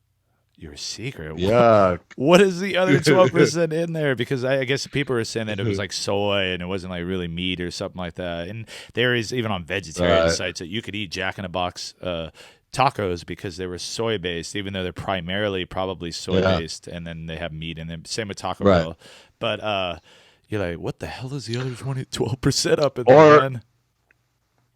your secret? Yeah. What is the other 12% in there? Because I guess people were saying that it was like soy and it wasn't like really meat or something like that. And there is even on vegetarian Right. sites that you could eat Jack in a Box tacos because they were soy based, even though they're primarily probably soy based, and then they have meat in them. Same with Taco Right. Bell. But you're like, what the hell is the other 12% up in Or- there, man?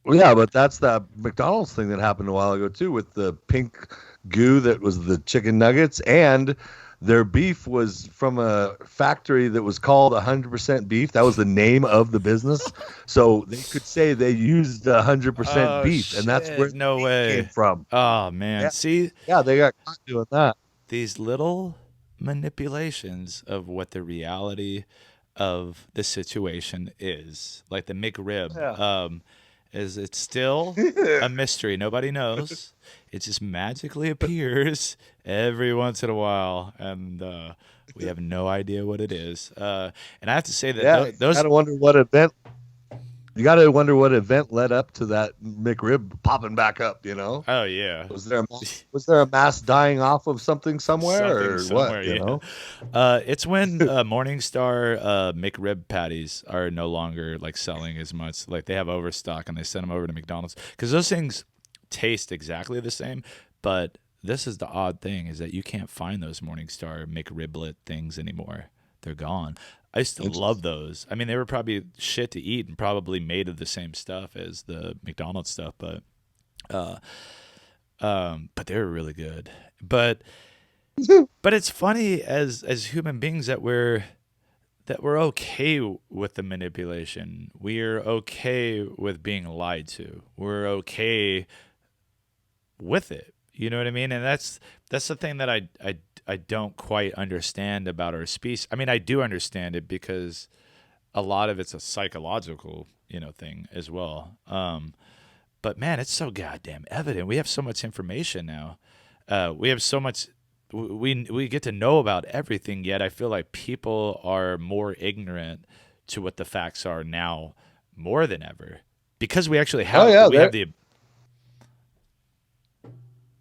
Well, yeah, but that's that McDonald's thing that happened a while ago too, with the pink goo that was the chicken nuggets, and their beef was from a factory that was called 100% beef. That was the name of the business, so they could say they used 100% Oh, beef, and that's shit, where no the beef way. came from. Oh man, Yeah. see Yeah, they got caught doing that. these little manipulations of what the reality of the situation is, like the McRib. Yeah. Is it still a mystery? Nobody knows. It just magically appears every once in a while, and we have no idea what it is. And I have to say that Yeah, those. gotta wonder what event. You gotta wonder what event led up to that McRib popping back up. You know, Oh yeah. was there a mass dying off of something somewhere, Something or somewhere, what? You yeah. know, It's when Morningstar McRib patties are no longer like selling as much. Like they have overstock and they send them over to McDonald's because those things taste exactly the same. But this is the odd thing is that you can't find those Morningstar McRiblet things anymore. They're gone. I used to love those. I mean, they were probably shit to eat and probably made of the same stuff as the McDonald's stuff, but they were really good. But it's funny as human beings that we're okay with the manipulation. We're okay with being lied to. We're okay with it. You know what I mean? And that's the thing that I don't quite understand about our species. I mean, I do understand it because a lot of it's a psychological, thing as well. But man, it's so goddamn evident. We have so much information now. We have so much. We get to know about everything. Yet I feel like people are more ignorant to what the facts are now, more than ever, because we actually have. We have the.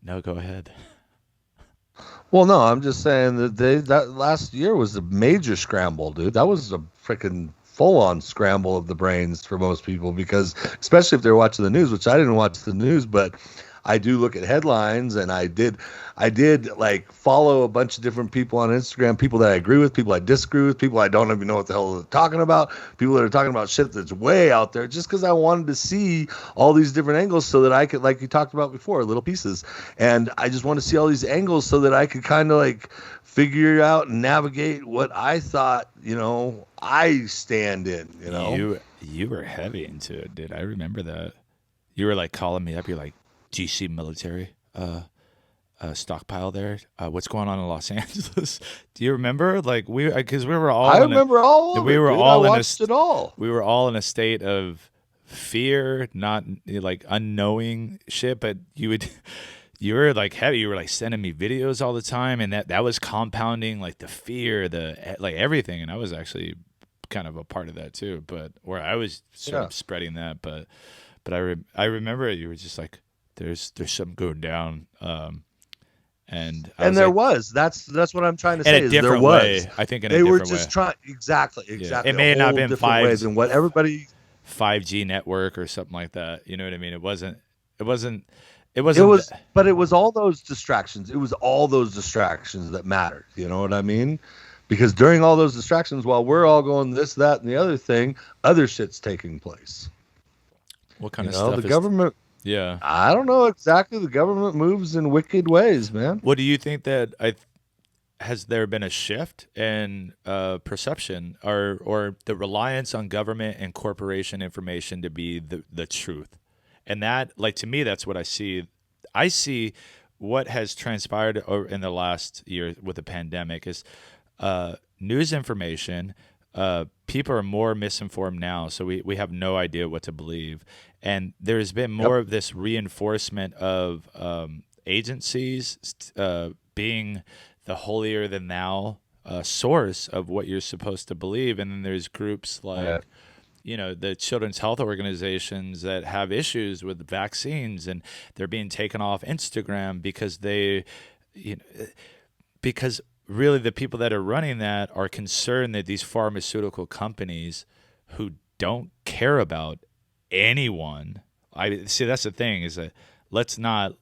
No, go ahead. well, no, I'm just saying that last year was a major scramble, dude. That was a freaking full-on scramble of the brains for most people, because especially if they're watching the news, which I didn't watch the news, but I do look at headlines, and I did like follow a bunch of different people on Instagram, people that I agree with, people I disagree with, people I don't even know what the hell they're talking about, people that are talking about shit that's way out there, just because I wanted to see all these different angles so that I could, like you talked about before, little pieces. And I just want to see all these angles so that I could kind of like figure out and navigate what I thought, I stand in, You were heavy into it, dude. I remember that. You were like calling me up. You're like, GC military stockpile there. What's going on in Los Angeles? Do you remember? Like because we were all. I remember all of we it, were dude. all I in watched it all. We were all in a state of fear, not like unknowing shit. But you were like heavy. You were like sending me videos all the time, and that was compounding like the fear, like everything. And I was actually kind of a part of that too. But where I was sort of spreading that, but I remember you were just like. There's something going down, and there was. That's what I'm trying to say. In a different way, I think. They were just trying exactly. It may not have been 5 than what everybody 5G network or something like that. You know what I mean? It wasn't. But it was all those distractions. It was all those distractions that mattered. You know what I mean? Because during all those distractions, while we're all going this, that, and the other thing, other shit's taking place. What kind of stuff? The government. Yeah. I don't know exactly. The government moves in wicked ways, man. What do you think that has there been a shift in perception or the reliance on government and corporation information to be the truth? And that, like, to me, that's what I see. I see what has transpired in the last year with the pandemic is news information. People are more misinformed now, so we have no idea what to believe. And there's been more of this reinforcement of agencies being the holier than thou source of what you're supposed to believe. And then there's groups like the children's health organizations that have issues with vaccines, and they're being taken off Instagram because because really the people that are running that are concerned that these pharmaceutical companies who don't care about anyone. I see that's the thing is that let's not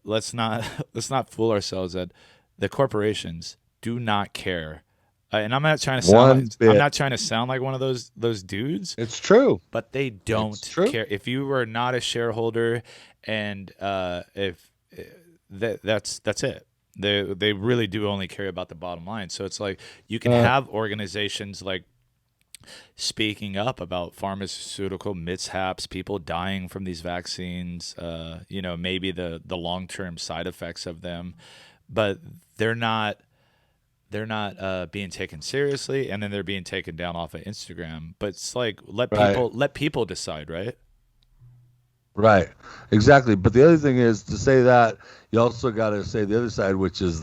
let's not let's not fool ourselves that the corporations do not care. And I'm not trying to sound One like, I'm bit. not trying to sound like one of those dudes, It's true. but they It's don't true. care. If you were not a shareholder, and if that's it. They really do only care about the bottom line. So it's like you can have organizations like speaking up about pharmaceutical mishaps, people dying from these vaccines, maybe the long-term side effects of them, but they're not being taken seriously, and then they're being taken down off of Instagram. But it's like Right. let people decide, right? Right. Exactly. But the other thing is to say that you also got to say the other side, which is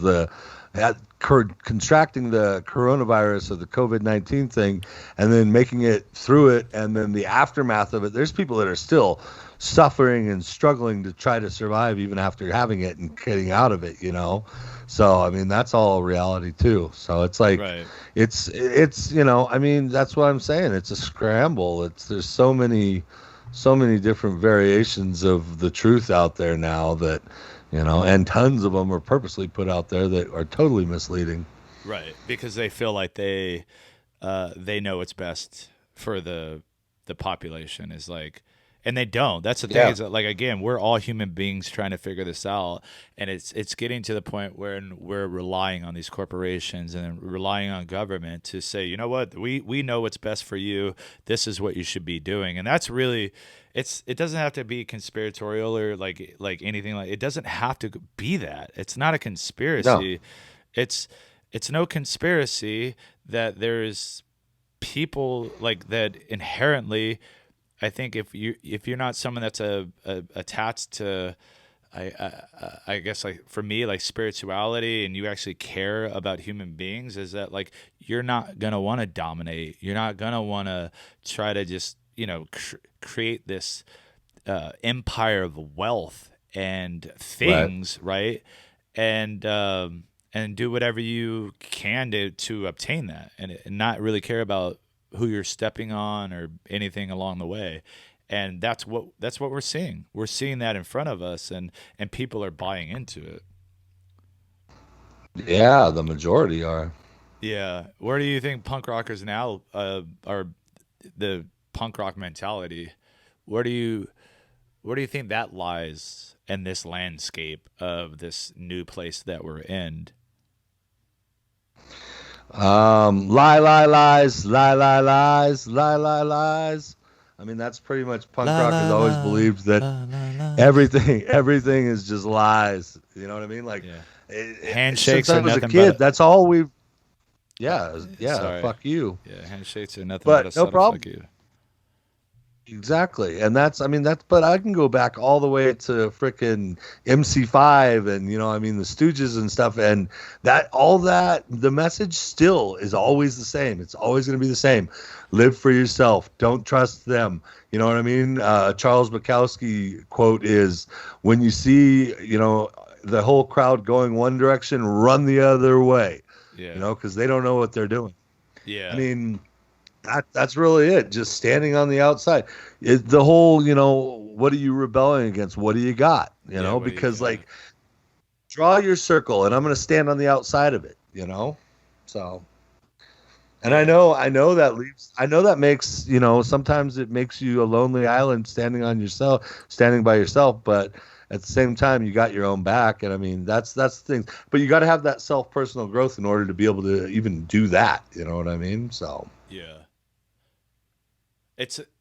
contracting the coronavirus or the COVID-19 thing, and then making it through it, and then the aftermath of it. There's people that are still suffering and struggling to try to survive even after having it and getting out of it. So I mean that's all reality too. So it's like Right. it's I mean that's what I'm saying. It's a scramble. There's so many different variations of the truth out there now that and tons of them are purposely put out there that are totally misleading. Right, because they feel like they know what's best for the population is like, and they don't. That's the thing Yeah. is that, like, again, we're all human beings trying to figure this out, and it's getting to the point where we're relying on these corporations and relying on government to say, you know what, we know what's best for you. This is what you should be doing, and that's really. It doesn't have to be conspiratorial or like anything like. It doesn't have to be that. It's not a No. conspiracy. It's no conspiracy that there's people like that inherently. I think if you're not someone that's attached to, I guess like for me like spirituality, and you actually care about human beings, is that like you're not gonna want to dominate. You're not gonna want to try to just create this empire of wealth and Right. things, right? And do whatever you can to obtain that, and not really care about who you're stepping on or anything along the way. And that's what we're seeing. We're seeing that in front of us, and people are buying into it. Yeah, the majority are. Yeah. Where do you think punk rockers now are the punk rock mentality? Where do you think that lies in this landscape of this new place that we're in? Lie, lie, lies, lie, lie, lies, lie, lie, lies. I mean, that's pretty much punk La rock has la always la believed that la la la. everything is just lies. You know what I mean? Like, Yeah. since Handshakes I are was a nothing kid, but that's all we've. Yeah, sorry. fuck you. Yeah, handshakes are nothing but a But no subtle problem. fuck you. Exactly. And but I can go back all the way to frickin' MC5 and, the Stooges and stuff. And the message still is always the same. It's always going to be the same. Live for yourself. Don't trust them. You know what I mean? Charles Bukowski quote is, when you see, the whole crowd going one direction, run the other way, Yeah. because they don't know what they're doing. Yeah. I mean, that's really it. Just standing on the outside. The whole, what are you rebelling against? What do you got? Yeah, what do you Because got? like, draw your circle, and I'm going to stand on the outside of it. So, and I know that makes, sometimes it makes you a lonely island standing by yourself, but at the same time, you got your own back, and I mean that's the thing. But you got to have that personal growth in order to be able to even do that. You know what I mean? So. Yeah.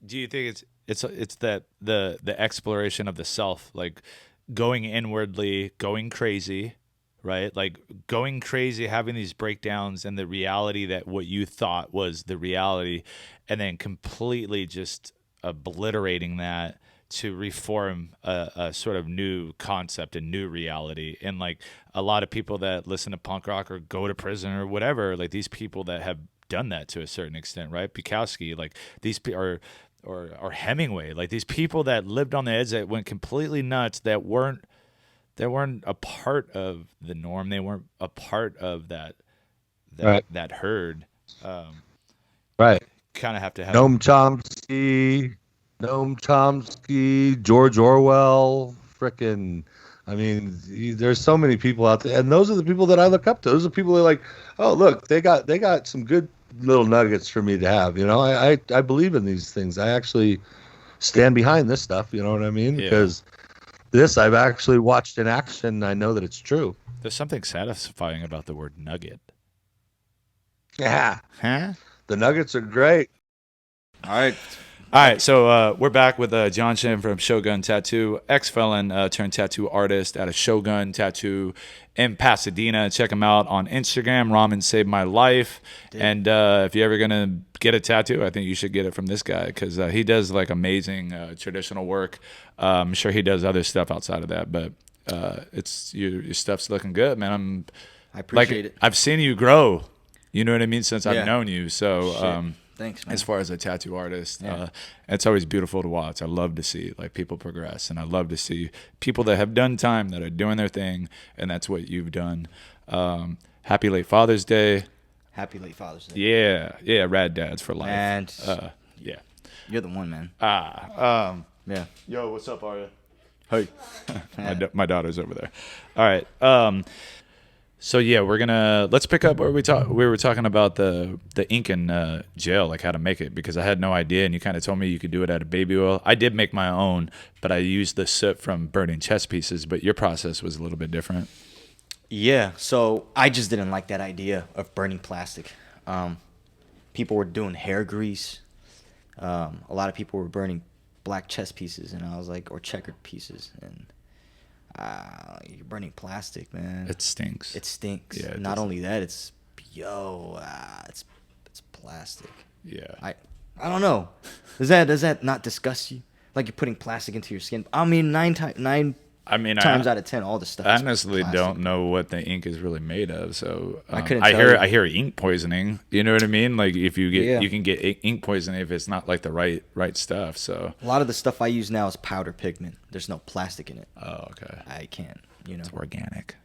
Do you think it's that the exploration of the self, like going inwardly, going crazy, right? Like going crazy, having these breakdowns and the reality that what you thought was the reality, and then completely just obliterating that to reform a sort of new concept, a new reality. And like a lot of people that listen to punk rock or go to prison or whatever, like these people that have done that to a certain extent, right? Bukowski, like these or Hemingway, like these people that lived on the edge that went completely nuts, that weren't a part of the norm. They weren't a part of Right. that herd. Right. Kind of have to have Noam Chomsky, George Orwell, frickin'. I mean, there's so many people out there, and those are the people that I look up to. Those are people that are like, oh, look, they got some good little nuggets for me to have. You know, I believe in these things. I actually stand behind this stuff. You know what I mean? Yeah. Because this I've actually watched in action. And I know that it's true. There's something satisfying about the word nugget. Yeah. Huh? The nuggets are great. All right, so we're back with John Shin from Shogun Tattoo, ex-felon turned tattoo artist at a Shogun Tattoo in Pasadena. Check him out on Instagram. Ramen saved my life. Dude. And if you're ever going to get a tattoo, I think you should get it from this guy because he does like amazing traditional work. I'm sure he does other stuff outside of that, but it's your stuff's looking good, man. I appreciate it. I've seen you grow. You know what I mean? Since I've Yeah. known you. So Thanks, man. as far as a tattoo artist, Yeah. it's always beautiful to watch. I love to see like people progress, and I love to see people that have done time that are doing their thing, and that's what you've done. Happy late Father's Day. Happy late Father's Day. Yeah, rad dads for life. And yeah. you're the one, man. Yeah. Yo, what's up, Arya? Hey. My daughter's over there. All right. So yeah, let's pick up where we were talking about the ink in gel, like how to make it, because I had no idea, and you kind of told me you could do it out of baby oil. I did make my own, but I used the soot from burning chess pieces, but your process was a little bit different. Yeah, so I just didn't like that idea of burning plastic. People were doing hair grease. A lot of people were burning black chess pieces, and I was like, or checkered pieces, and you're burning plastic, man. It stinks. It stinks. Yeah, Not only that, it's plastic. Yeah. I don't know. Does that not disgust you? Like you're putting plastic into your skin? I mean, nine times out of 10, all the stuff. I is honestly plastic. don't know what the ink is really made of, so I couldn't I tell hear you. I hear ink poisoning. You know what I mean? Like if you get Yeah. you can get ink poisoning if it's not like the right stuff. So A lot of the stuff I use now is powder pigment. There's no plastic in it. oh okay, I can't, it's organic.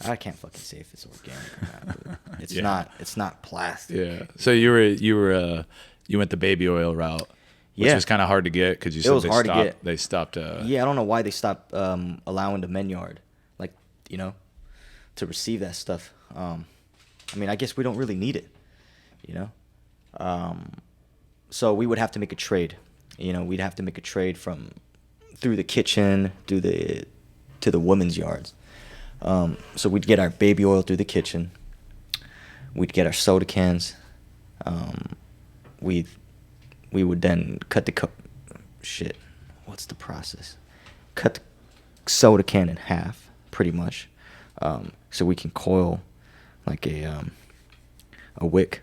I can't fucking say if it's organic or not. But it's Yeah. not. It's not plastic. Yeah. So you went the baby oil route, which Yeah. was kind of hard to get because you It said was hard to get. They stopped. Yeah, I don't know why they stopped allowing the men yard, like, to receive that stuff. I mean, I guess we don't really need it, So we would have to make a trade. We'd have to make a trade through the kitchen to the women's yards. So we'd get our baby oil through the kitchen. We'd get our soda cans. We would then cut the what's the process? Cut the soda can in half, pretty much, so we can coil like a wick.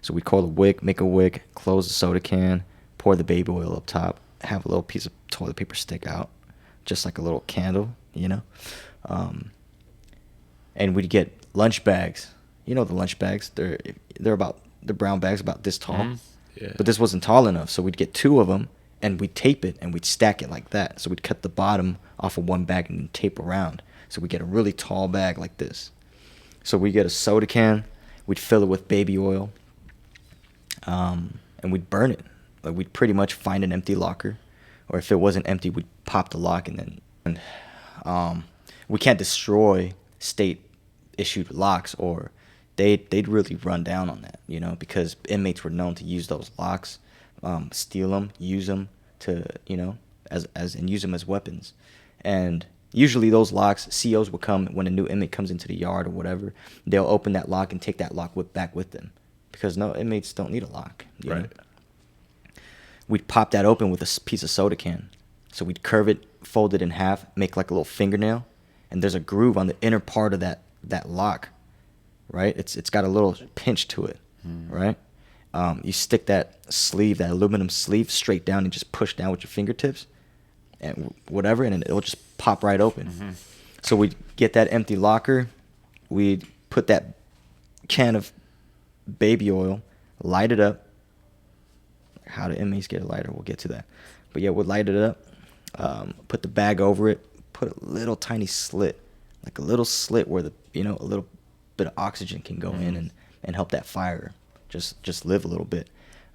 So we coil a wick, make a wick, close the soda can, pour the baby oil up top, have a little piece of toilet paper stick out, just like a little candle, and we'd get lunch bags. You know the lunch bags? They're brown bags about this tall. Mhm. Yeah. But this wasn't tall enough, so we'd get 2 of them, and we'd tape it, and we'd stack it like that. So we'd cut the bottom off of one bag and tape around. So we get a really tall bag like this. So we get a soda can, we'd fill it with baby oil, and we'd burn it. Like we'd pretty much find an empty locker, or if it wasn't empty, we'd pop the lock, and then we can't destroy state-issued locks, or they'd really run down on that, because inmates were known to use those locks, steal them, use them to, and use them as weapons. And usually those locks, COs will come when a new inmate comes into the yard or whatever. They'll open that lock and take that lock back with them, because no inmates don't need a lock. you know? Right. We'd pop that open with a piece of soda can. So we'd curve it, fold it in half, make like a little fingernail, and there's a groove on the inner part of that lock. Right, it's got a little pinch to it, right? You stick that aluminum sleeve, straight down and just push down with your fingertips, and whatever, and it'll just pop right open. Mm-hmm. So we'd get that empty locker, we'd put that can of baby oil, light it up. How do inmates get a lighter? We'll get to that. But yeah, we'll light it up, put the bag over it, put a little tiny slit, like a little slit where a little bit of oxygen can go in and help that fire just live a little bit.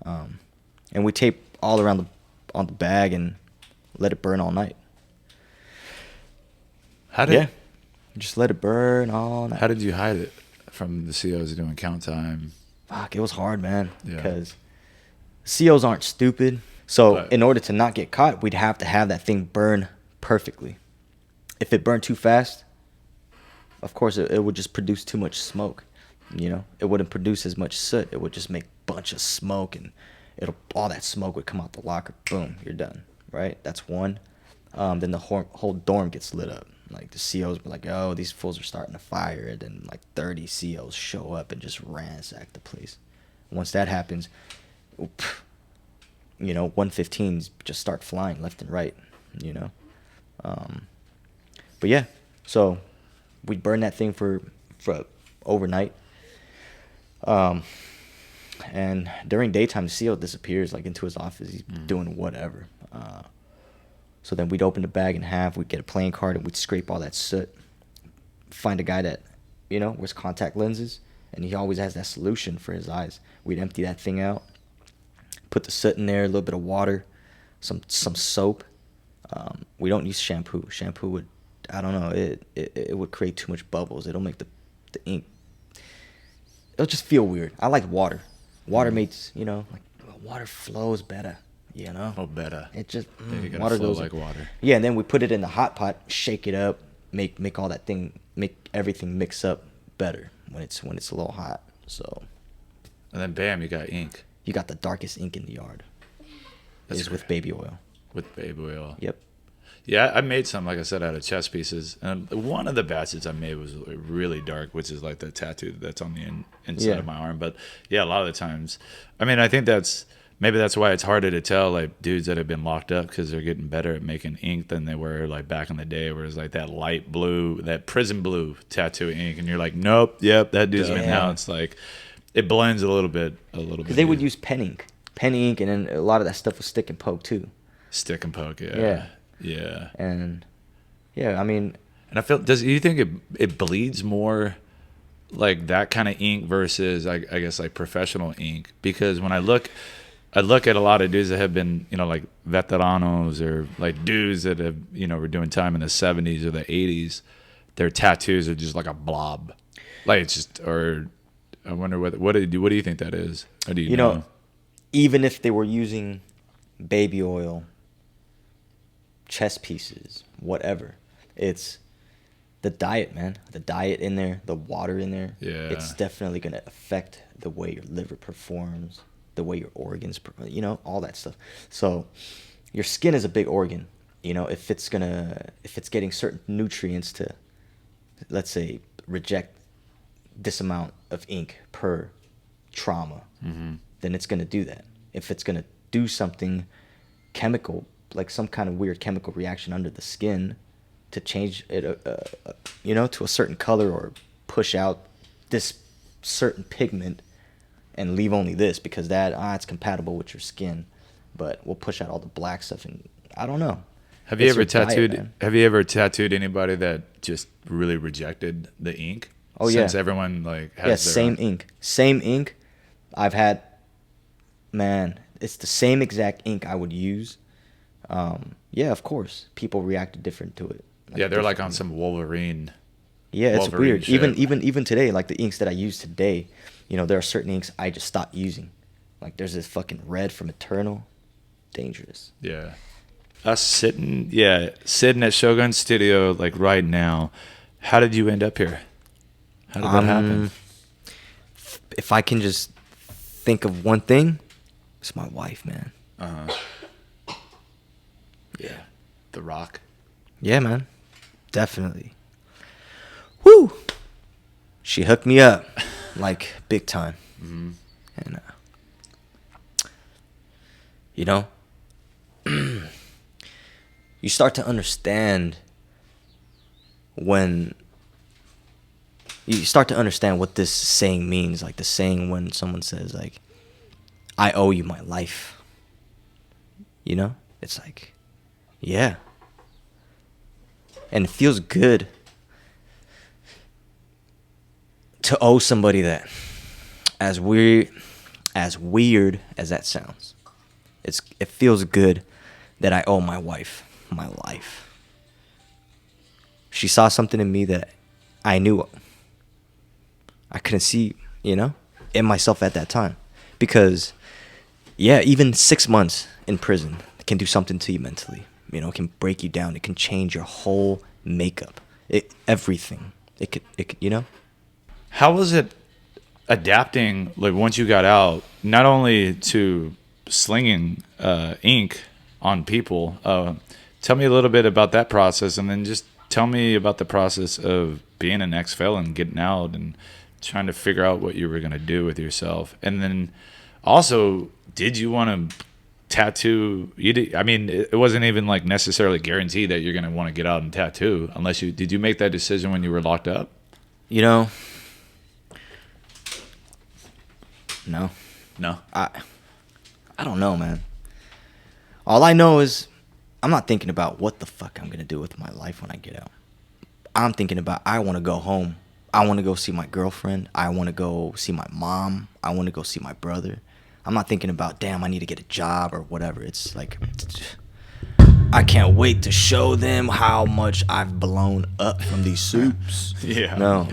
And we tape all around on the bag and let it burn all night. Just let it burn all night. How did you hide it from the COs doing count time? Fuck, it was hard, man. Yeah. Because COs aren't stupid. So But- in order to not get caught, we'd have to have that thing burn perfectly. If it burned too fast, of course, it would just produce too much smoke. It wouldn't produce as much soot. It would just make a bunch of smoke, and all that smoke would come out the locker. Boom, you're done. Right? That's one. Then the whole dorm ggets lit up. Like the COs were like, "Oh, these fools are starting a fire," and then like 30 COs show up and just ransack the place. Once that happens, 115s just start flying left and right. But yeah, so we burn that thing for overnight. And during daytime, the CO disappears like into his office. He's doing whatever. So then we'd open the bag in half. We'd get a playing card and we'd scrape all that soot. Find a guy that, wears contact lenses, and he always has that solution for his eyes. We'd empty that thing out, put the soot in there, a little bit of water, some soap. We don't use shampoo. Shampoo would, I don't know, it would create too much bubbles. It'll make the ink, it'll just feel weird. I like water. Water makes, water flows better, Oh, better. It just, Yeah, you gotta water flow goes like water. Yeah, and then we put it in the hot pot, shake it up, make all that thing, make everything mix up better when it's a little hot. So And then bam, you got ink you got the darkest ink in the yard. That's Is with great. baby oil. with baby oil. Yep. Yeah, I made some, like I said, out of chess pieces. And one of the batches I made was really dark, which is like the tattoo that's on the inside Yeah. of my arm. But yeah, a lot of the times, I think maybe that's why it's harder to tell like dudes that have been locked up, because they're getting better at making ink than they were like back in the day, where it's like that light blue, that prison blue tattoo ink, and you're like, nope, yep, that dude's been. Yeah. Now it's like it blends a little bit. Because they would use pen ink, and then a lot of that stuff was stick and poke too. stick and poke. Yeah. Yeah. And yeah, I mean, And I feel, do you think it bleeds more like that kind of ink versus I guess like professional ink? Because when I look at a lot of dudes that have been, like veteranos, or like dudes that have, were doing time in the 70s or the 80s, their tattoos are just like a blob. Like it's just, or I wonder what do you think that is? Or do you know? even if they were using baby oil, chess pieces, whatever, it's the diet, man. The diet in there, the water in there. Yeah. It's definitely going to affect the way your liver performs, the way your organs, all that stuff. So your skin is a big organ. If it's getting certain nutrients to, let's say, reject this amount of ink per trauma, then it's going to do that. If it's going to do something chemical, like some kind of weird chemical reaction under the skin to change it, to a certain color, or push out this certain pigment and leave only this, because that, it's compatible with your skin, but we'll push out all the black stuff, and I don't know. Have you It's ever your diet, tattooed? man. Have you ever tattooed anybody that just really rejected the ink? Oh, yeah. Since everyone like has Yeah, their same ink. I've had, man, it's the same exact ink I would use. Yeah, of course, people reacted different to it. Yeah, they're like on differently. some Wolverine. Yeah, it's Wolverine weird. shit. Even today, like the inks that I use today, there are certain inks I just stopped using. Like there's this fucking red from Eternal, dangerous. Yeah. Us sitting at Shogun Studio like right now. How did you end up here? How did that happen? If I can just think of one thing, it's my wife, man. Yeah. The Rock. Yeah, man. Definitely. Woo! She hooked me up, like, big time. Mm-hmm. And, you start to understand what this saying means. Like the saying when someone says, like, I owe you my life. You know? It's like, yeah. And it feels good to owe somebody that, as weird as that sounds, it feels good that I owe my wife my life. She saw something in me that I knew I couldn't see, you know, in myself at that time. Because, yeah, even 6 months in prison can do something to you mentally. You know, it can break you down. It can change your whole makeup. Everything. It could, you know? How was it adapting, like, once you got out, not only to slinging ink on people? Tell me a little bit about that process, and then just tell me about the process of being an ex-felon, getting out, and trying to figure out what you were going to do with yourself. And then also, did you want to tattoo? I mean, it wasn't even like necessarily guaranteed that you're going to want to get out and tattoo unless you did. You make that decision when you were locked up? You know, no. I don't know, man. All I know is I'm not thinking about what the fuck I'm going to do with my life when I get out. I'm thinking about I want to go home. I want to go see my girlfriend. I want to go see my mom. I want to go see my brother. I'm not thinking about, damn, I need to get a job or whatever. It's like, I can't wait to show them how much I've blown up from these soups. Yeah. No.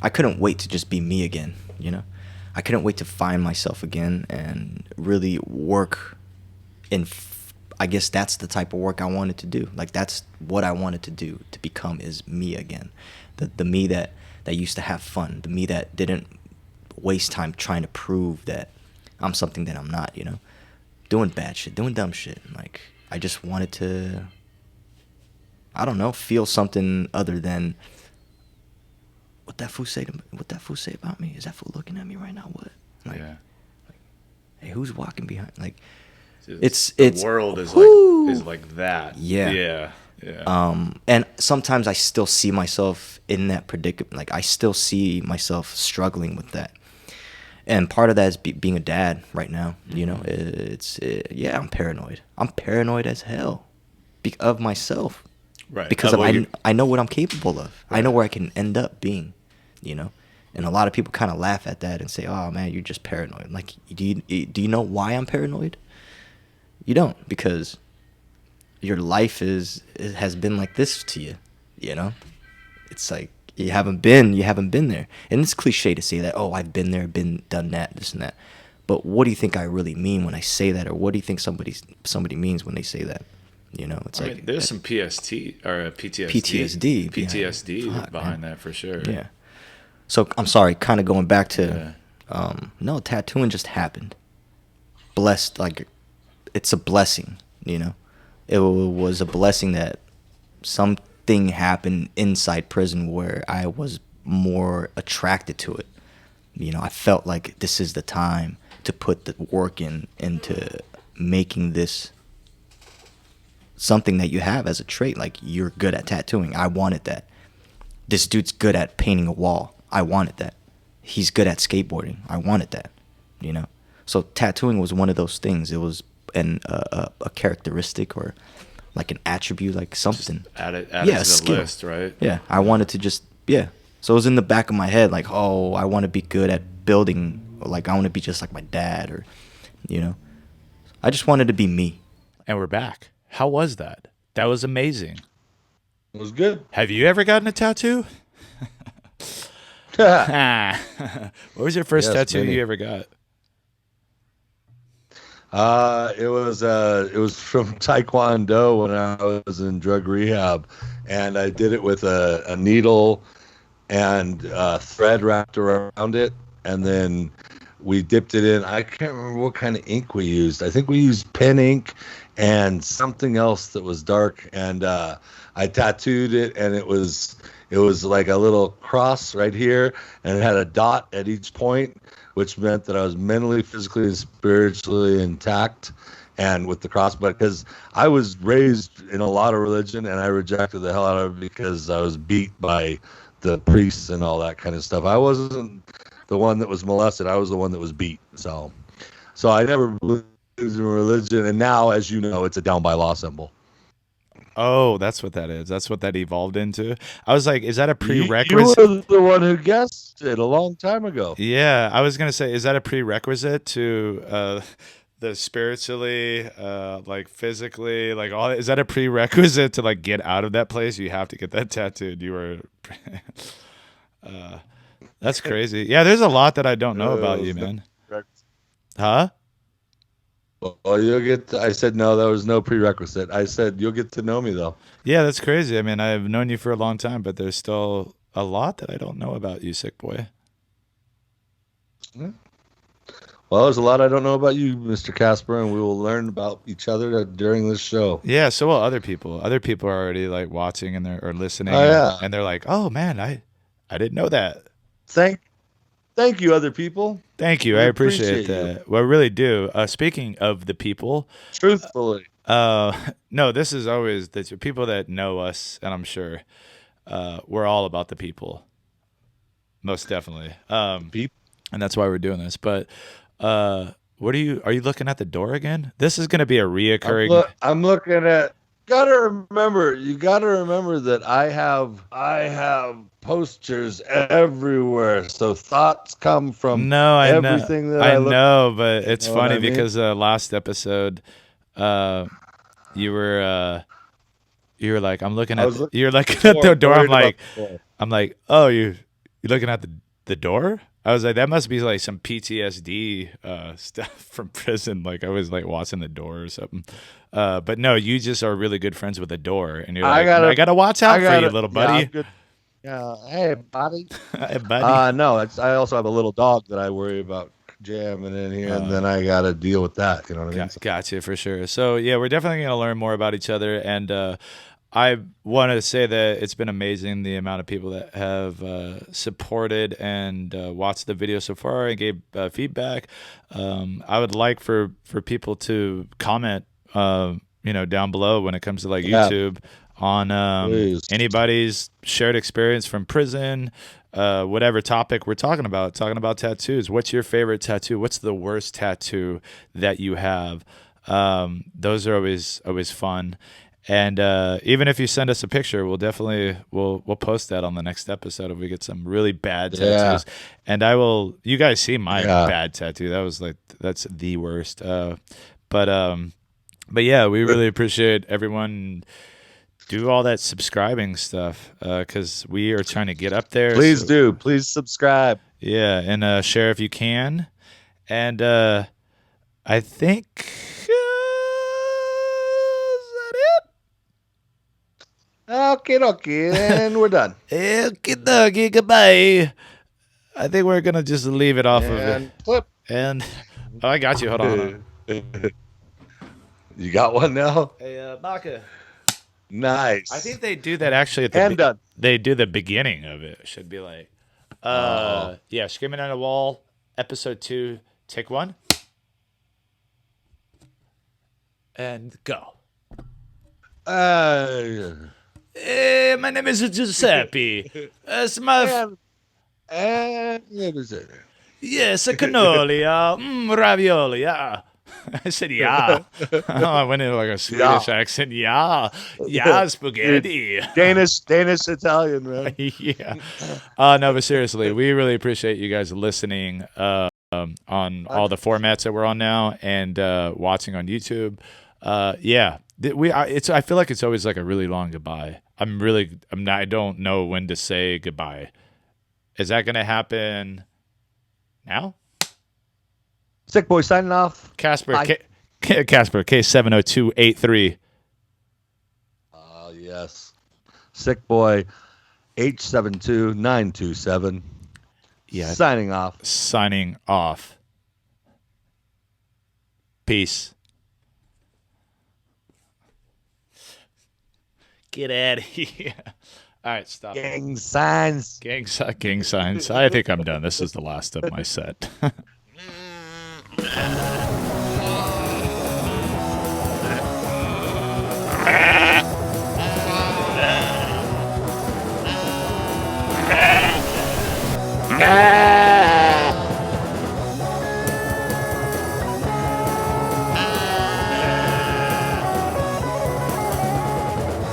I couldn't wait to just be me again, you know? I couldn't wait to find myself again and really work in, I guess that's the type of work I wanted to do. Like, that's what I wanted to do, to become, is me again. The me that used to have fun, the me that didn't waste time trying to prove that I'm something that I'm not, you know? Doing bad shit, doing dumb shit. Like, I just wanted to, I don't know, feel something other than what that fool say about me. Is that fool looking at me right now? What? Like, yeah. Like, hey, who's walking behind? Like, the world is like that. Yeah. Yeah. And sometimes I still see myself in that predicament. Like, I still see myself struggling with that. And part of that is being a dad right now. You know, yeah, I'm paranoid. I'm paranoid as hell of myself. Right. Because I know what I'm capable of. Right. I know where I can end up being, you know. And a lot of people kind of laugh at that and say, "Oh man, you're just paranoid." Like, do you know why I'm paranoid? You don't, because your life has been like this to you, you know? It's like you haven't been there. And it's cliche to say that, "Oh, I've been there, done that, this and that." But what do you think I really mean when I say that, or what do you think somebody means when they say that? You know, it's like, there's some PTSD behind that for sure. Yeah. So I'm sorry, kind of going back to no, tattooing just happened. Blessed, like, it's a blessing, you know. It was a blessing that something happened inside prison where I was more attracted to it. You know, I felt like this is the time to put the work into making this something that you have as a trait. Like, you're good at tattooing. I wanted that. This dude's good at painting a wall. I wanted that. He's good at skateboarding. I wanted that, you know. So tattooing was one of those things. It was a characteristic, or like an attribute, like something. Just add it to the skill. list, right? Yeah, I wanted to just, So it was in the back of my head, like, oh, I want to be good at building, or like I want to be just like my dad, or, you know. I just wanted to be me. And we're back. How was that? That was amazing. It was good. Have you ever gotten a tattoo? What was your first tattoo many. you ever got? It was from Taekwondo when I was in drug rehab, and I did it with a needle and thread wrapped around it, and then we dipped it in. I can't remember what kind of ink we used. I think we used pen ink and something else that was dark, and I tattooed it, and it was like a little cross right here, and it had a dot at each point, which meant that I was mentally, physically, and spiritually intact, and with the cross. But because I was raised in a lot of religion, and I rejected the hell out of it because I was beat by the priests and all that kind of stuff. I wasn't the one that was molested. I was the one that was beat. So I never believed in religion, and now, as you know, it's a down by law symbol. Oh, that's what that is. That's what that evolved into. I was like, is that a You prerequisite? were the one who guessed it a long time ago. Yeah, I was gonna say, is that a prerequisite to the spiritually, like physically, like all? Is that a prerequisite to like get out of that place? You have to get that tattooed. You were, that's crazy. Yeah, there's a lot that I don't know about you, man. Huh? Well, you'll get. I said no. That was no prerequisite. I said you'll get to know me though. Yeah, that's crazy. I mean, I've known you for a long time, but there's still a lot that I don't know about you, sick boy. Well, there's a lot I don't know about you, Mr. Kasper, and we will learn about each other during this show. Yeah, so will other people. Other people are already like watching and they're or listening, Oh, yeah. and they're like, "Oh man, I didn't know that." Thank you, other people. Thank you. We I appreciate appreciate you. that. Well, I really do. Speaking of the people, Truthfully, no, this is always the people that know us, and I'm sure we're all about the people, most definitely. people. And that's why we're doing this. But what are you looking at the door again? This is going to be a reoccurring. I'm looking at. You gotta remember that I have posters everywhere. So thoughts come from No, I know. everything that I I look. know, but it's know what funny I mean? because last episode, you were like, I'm looking I at was looking you're looking at the door. Worried about the door. I'm like, oh, you're looking at the door. I was like, that must be like some PTSD stuff from prison. Like I was like watching the door or something. But no, you just are really good friends with the door, and you're like, I gotta watch out for you, little Yeah, buddy. I'm good. Yeah, hey, buddy. Hey, buddy. No, I also have a little dog that I worry about jamming in here, and then I got to deal with that. You know what I mean? Gotcha, for sure. So yeah, we're definitely going to learn more about each other, and I want to say that it's been amazing the amount of people that have supported and watched the video so far and gave feedback. I would like for people to comment, down below when it comes to like YouTube on anybody's shared experience from prison. Whatever topic we're talking about tattoos. What's your favorite tattoo? What's the worst tattoo that you have? Those are always fun. And even if you send us a picture, we'll definitely we'll post that on the next episode if we get some really bad tattoos. And you guys see my bad tattoo. That's the worst. But yeah, we really appreciate everyone. Do all that subscribing stuff because we are trying to get up there. Please do. Please subscribe. Yeah, and share if you can. And I think is that it? Okay, and we're done. Okay, goodbye. I think we're gonna just leave it off of And it. flip. And I got you. Hold on. You got one now? Hey, Baka. Nice. I think they do that actually at And done. They do the beginning of it. Should be like, yeah, Screaming on a Wall, episode 2, take 1, and go. Hey, my name is Giuseppe. It's my yes, a cannoli, ravioli, yeah. I said, yeah. I went into like a Swedish accent. Yeah, spaghetti. Danish, Italian, man. Yeah. No, but seriously, we really appreciate you guys listening on all the formats that we're on now and watching on YouTube. Yeah, I feel like it's always like a really long goodbye. I don't know when to say goodbye. Is that going to happen now? Sickboy signing off. Kasper, Kasper, K70283. Yes. Sickboy, H72927. Yeah. Signing off. Signing off. Peace. Get out of here. All right, stop. Gang signs. Gang signs. I think I'm done. This is the last of my set. Ah!